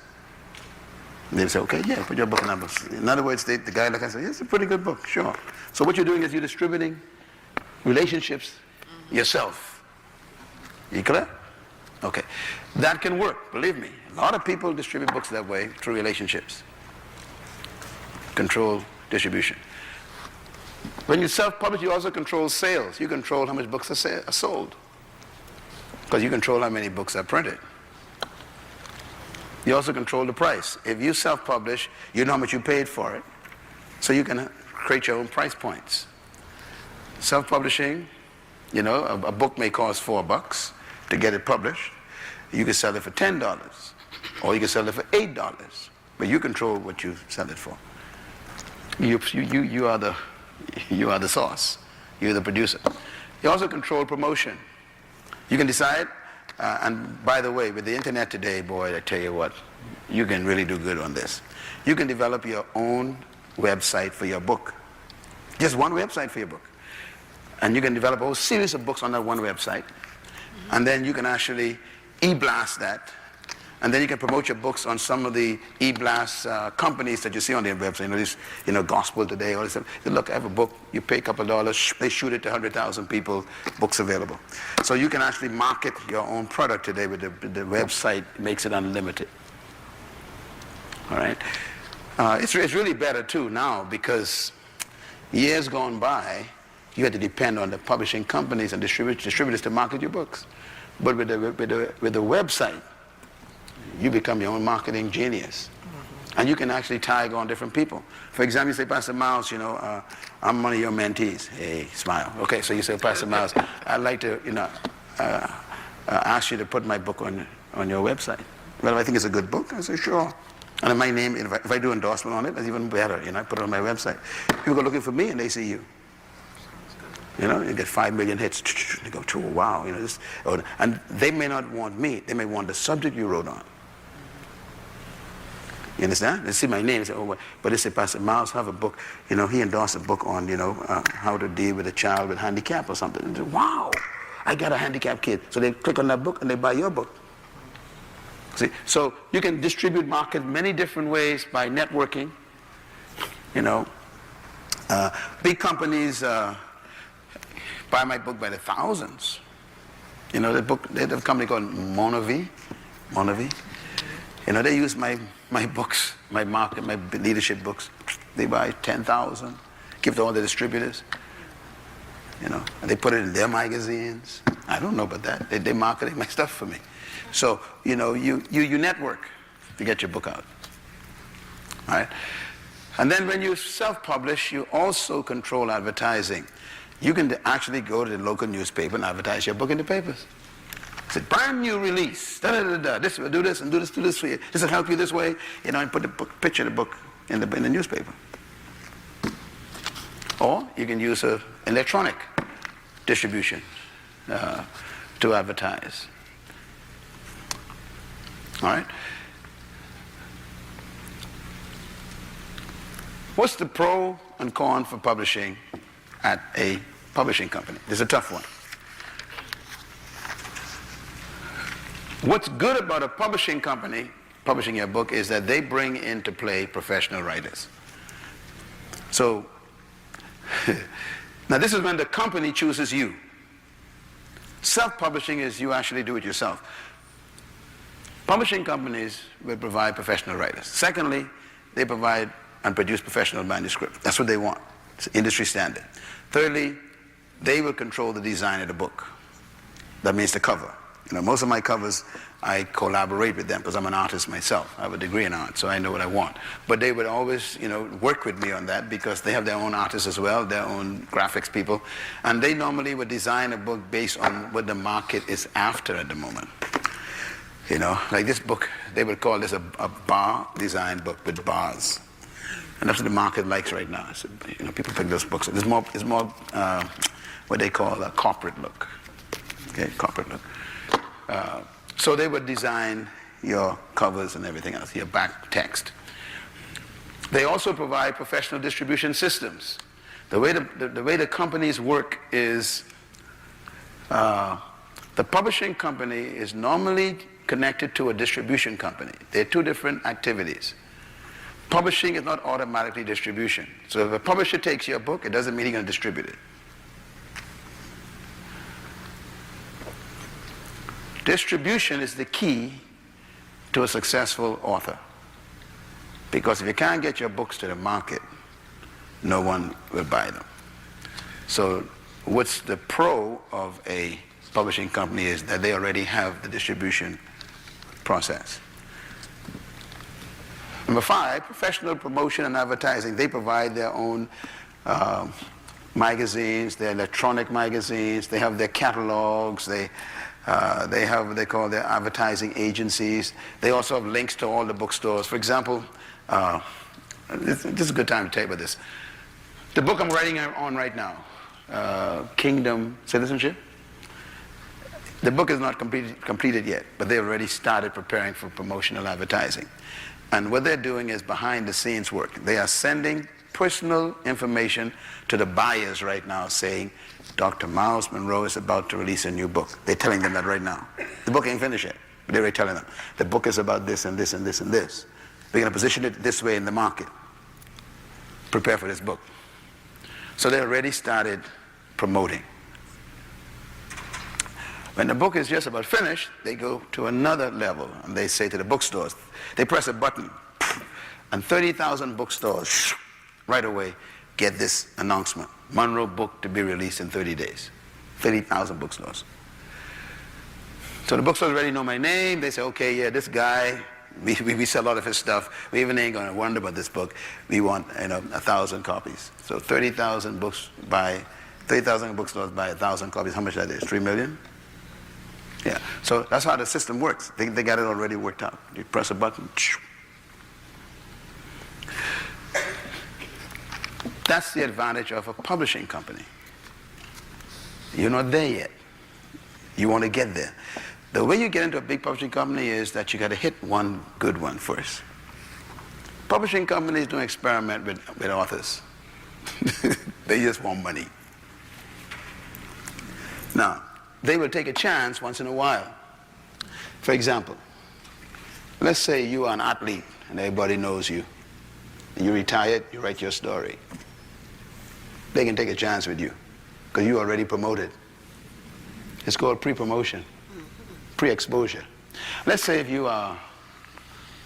And they say, okay, yeah, put your book in our books. In other words, the guy like I say, it's a pretty good book, sure. So what you're doing is you're distributing relationships yourself. You clear? Okay. That can work, believe me. A lot of people distribute books that way through relationships. Control distribution. When you self-publish, you also control sales. You control how much books are sold. Because you control how many books are printed. You also control the price. If you self-publish, you know how much you paid for it. So you can create your own price points. Self-publishing, you know, a book may cost $4 to get it published. You can sell it for $10, or you can sell it for $8. But you control what you sell it for. You are the source. You're the producer. You also control promotion. You can decide, and by the way, with the internet today, boy, I tell you what, you can really do good on this. You can develop your own website for your book. Just one website for your book. And you can develop a whole series of books on that one website. And then you can actually e-blast that. And then you can promote your books on some of the e-blast companies that you see on their website. You know, this, Gospel Today, all this stuff. You look, I have a book, you pay a couple of dollars, they shoot it to 100,000 people, books available. So you can actually market your own product today with the website, makes it unlimited. All right? It's really better too now, because years gone by, you had to depend on the publishing companies and distributors to market your books. But with the website, you become your own marketing genius. And you can actually tag on different people. For example, you say, Pastor Myles, I'm one of your mentees. Hey, smile. Okay, so you say, Pastor Myles, I'd like to, ask you to put my book on your website. Well, I think it's a good book. I say, sure. And my name, if I do endorsement on it, that's even better. I put it on my website. People go looking for me and they see you. You get 5 million hits. They go, wow. And they may not want me. They may want the subject you wrote on. You understand? They see my name. They say, but they say, Pastor Myles have a book. He endorsed a book on, how to deal with a child with handicap or something. And they say, wow, I got a handicapped kid. So they click on that book and they buy your book. See, so you can distribute market many different ways by networking. Big companies buy my book by the thousands. They have a company called Monovi. They use my books, my market, my leadership books. They buy 10,000, give to all the distributors. And they put it in their magazines. I don't know about that. They're marketing my stuff for me. So, you network to get your book out. All right? And then when you self-publish, you also control advertising. You can actually go to the local newspaper and advertise your book in the papers. It's a brand new release. This will do this and do this for you. This will help you this way. And put the picture of the book in the newspaper. Or you can use an electronic distribution to advertise. All right? What's the pro and con for publishing at a publishing company? This is a tough one. What's good about a publishing company publishing your book is that they bring into play professional writers. So, now this is when the company chooses you. Self-publishing is you actually do it yourself. Publishing companies will provide professional writers. Secondly, they provide and produce professional manuscripts. That's what they want. It's industry standard. Thirdly, they will control the design of the book. That means the cover. Most of my covers, I collaborate with them because I'm an artist myself. I have a degree in art, so I know what I want. But they would always, work with me on that because they have their own artists as well, their own graphics people. And they normally would design a book based on what the market is after at the moment. Like this book, they would call this a bar design book with bars. And that's what the market likes right now. So, people pick those books. It's more what they call a corporate look. Okay, corporate look. So they would design your covers and everything else, your back text. They also provide professional distribution systems. The way the companies work is the publishing company is normally connected to a distribution company. They're two different activities. Publishing is not automatically distribution. So if a publisher takes your book, it doesn't mean he's going to distribute it. Distribution is the key to a successful author. Because if you can't get your books to the market, no one will buy them. So what's the pro of a publishing company is that they already have the distribution process. Number 5, professional promotion and advertising. They provide their own magazines, their electronic magazines, they have their catalogs, they have what they call their advertising agencies. They also have links to all the bookstores. For example, this is a good time to tell you about this. The book I'm writing on right now, Kingdom Citizenship, the book is not completed yet, but they already started preparing for promotional advertising. And what they're doing is behind the scenes work. They are sending personal information to the buyers right now saying, Dr. Myles Munroe is about to release a new book. They're telling them that right now. The book ain't finished yet, but they're already telling them. The book is about this and this and this and this. We're going to position it this way in the market. Prepare for this book. So they already started promoting. When the book is just about finished, they go to another level and they say to the bookstores, they press a button and 30,000 bookstores right away get this announcement. Munroe book to be released in 30 days. 30,000 bookstores. So the bookstores already know my name. They say, okay, yeah, this guy, we sell a lot of his stuff. We even ain't going to wonder about this book. We want 1,000 copies. So 30,000 books by 30,000 bookstores buy 1,000 copies. How much that is? 3 million? Yeah. So that's how the system works. They got it already worked out. You press a button. That's the advantage of a publishing company. You're not there yet. You want to get there. The way you get into a big publishing company is that you got to hit one good one first. Publishing companies don't experiment with authors. They just want money. Now, they will take a chance once in a while. For example, let's say you are an athlete and everybody knows you. And you're retired, you write your story. They can take a chance with you because you already promoted. It's called pre-promotion, pre-exposure. Let's say if you are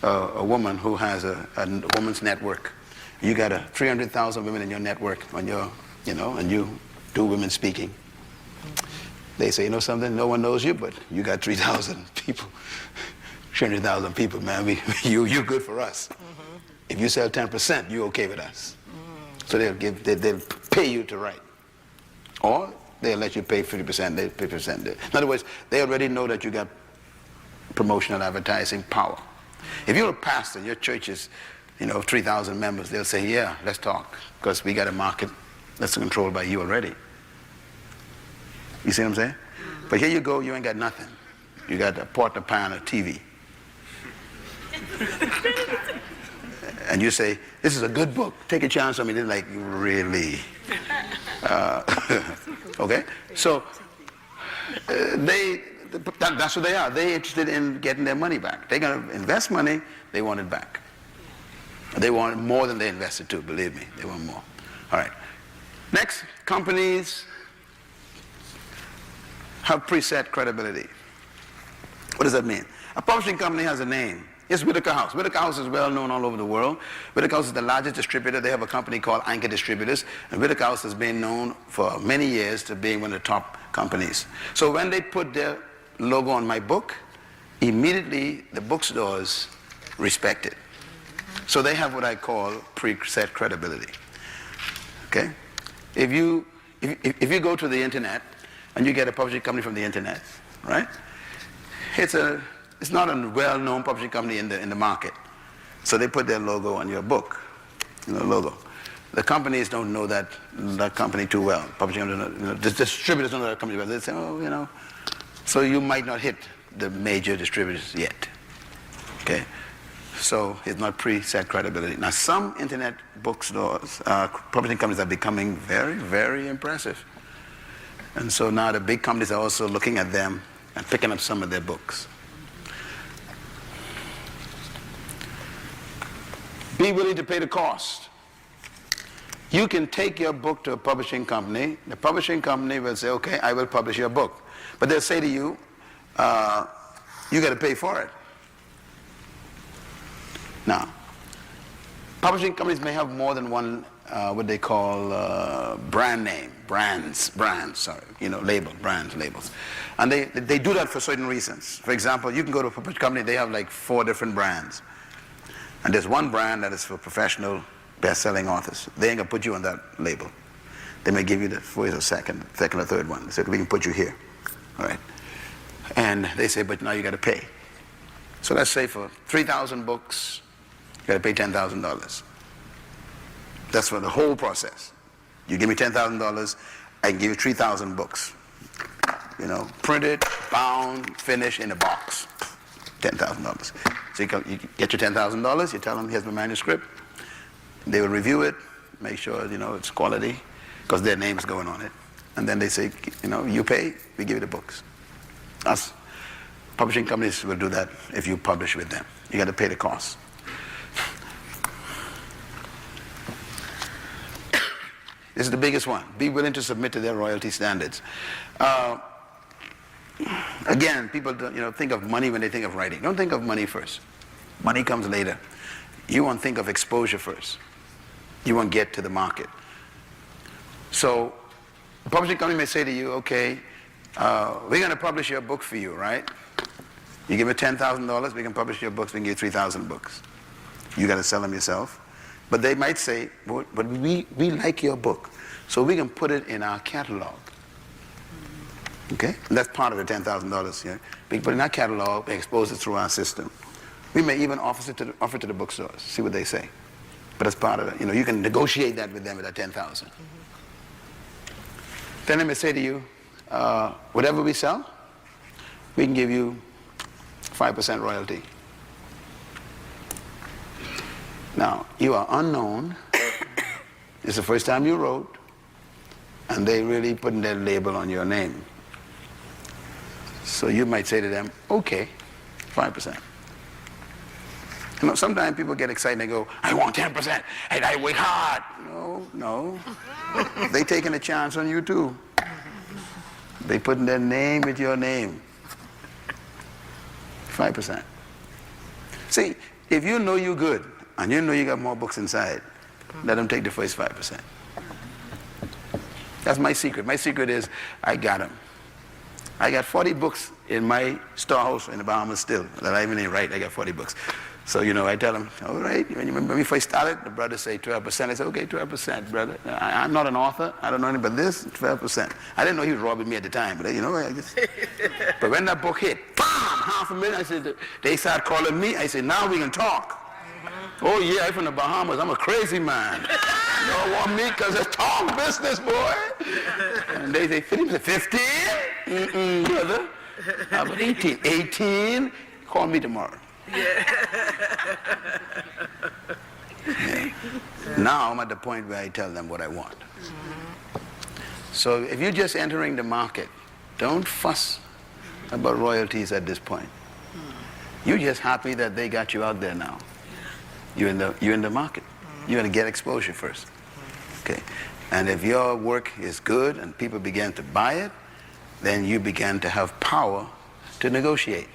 a woman who has a woman's network. You got 300,000 women in your network on your, and you do women speaking. They say, you know something, no one knows you, but you got 3,000 people, 300,000 people, man, you're good for us. Mm-hmm. If you sell 10%, you're okay with us. So they'll pay you to write. Or they'll let you pay 50%, they pay 50%. In other words, they already know that you got promotional advertising power. If you're a pastor, your church is, 3,000 members, they'll say, yeah, let's talk, because we got a market that's controlled by you already. You see what I'm saying? But here you go, you ain't got nothing. You got a pot, a pan, a TV. And you say, this is a good book. Take a chance on me. They're like, really? Okay? So that's what they are. They're interested in getting their money back. They're going to invest money. They want it back. They want more than they invested too, believe me. They want more. All right. Next, companies have preset credibility. What does that mean? A publishing company has a name. It's Whitaker House. Whitaker House is well known all over the world. Whitaker House is the largest distributor. They have a company called Anchor Distributors. And Whitaker House has been known for many years to being one of the top companies. So when they put their logo on my book, immediately the bookstores respect it. So they have what I call preset credibility. Okay? If you go to the internet and you get a publishing company from the internet, right? It's not a well-known publishing company in the market. So they put their logo on your book, logo. The companies don't know that company too well. Publishing, the distributors don't know that company well. They say, so you might not hit the major distributors yet. Okay? So it's not preset credibility. Now some internet bookstores, publishing companies are becoming very, very impressive. And so now the big companies are also looking at them and picking up some of their books. Be willing to pay the cost. You can take your book to a publishing company. The publishing company will say, okay, I will publish your book. But they'll say to you, you got to pay for it. Now, publishing companies may have more than one, what they call brand name, brands, labels. And they do that for certain reasons. For example, you can go to a publishing company, they have like 4 different brands. And there's one brand that is for professional best-selling authors. They ain't gonna put you on that label. They may give you the first or second or third one. So we can put you here, all right? And they say, but now you gotta pay. So let's say for 3,000 books, you gotta pay $10,000. That's for the whole process. You give me $10,000, I can give you 3,000 books. Printed, bound, finished, in a box. $10,000. So you get your $10,000, you tell them, here's my manuscript. They will review it, make sure, it's quality, because their name's going on it. And then they say, you pay, we give you the books. Us, publishing companies will do that if you publish with them. You got to pay the cost. This is the biggest one. Be willing to submit to their royalty standards. Again, people think of money when they think of writing. Don't think of money first. Money comes later. You want to think of exposure first. You want to get to the market. So a publishing company may say to you, okay, we're going to publish your book for you, right? You give me $10,000, we can publish your books, we can give you 3,000 books. You got to sell them yourself. But they might say, but we like your book, so we can put it in our catalog. Okay? And that's part of the $10,000. Yeah? We put it in our catalog, we expose it through our system. We may even offer it to the bookstores, see what they say. But that's part of it. You can negotiate that with them with that $10,000. Then they may say to you, whatever we sell, we can give you 5% royalty. Now, you are unknown. It's the first time you wrote, and they really putting their label on your name. So you might say to them, okay, 5%. Sometimes people get excited and they go, I want 10%, and I work hard. No. They taking a chance on you too. They putting their name with your name. 5%. See, if you know you're good, and you know you got more books inside, let them take the first 5%. That's my secret. My secret is I got them. I got 40 books in my storehouse in the Bahamas still that I even ain't write. I got 40 books. So, I tell them, all right, when we first started, the brothers say 12%. I say, okay, 12%, brother. I'm not an author. I don't know anything but this, 12%. I didn't know he was robbing me at the time, but I just... But when that book hit, bam, $500,000, I said, they start calling me. I said, now we can talk. Oh yeah, I'm from the Bahamas. I'm a crazy man. You don't want me because it's talk business, boy. And they say, 15? Brother. How about 18? 18? Call me tomorrow. Yeah. Now I'm at the point where I tell them what I want. So if you're just entering the market, don't fuss about royalties at this point. You're just happy that they got you out there now. You're in the market. You're going to get exposure first. Okay. And if your work is good and people begin to buy it, then you begin to have power to negotiate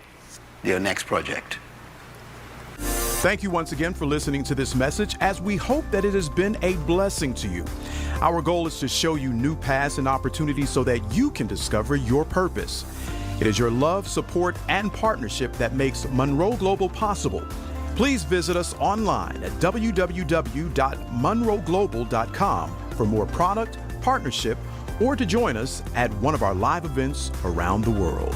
your next project. Thank you once again for listening to this message, as we hope that it has been a blessing to you. Our goal is to show you new paths and opportunities so that you can discover your purpose. It is your love, support, and partnership that makes Munroe Global possible. Please visit us online at www.munroeglobal.com for more product, partnership, or to join us at one of our live events around the world.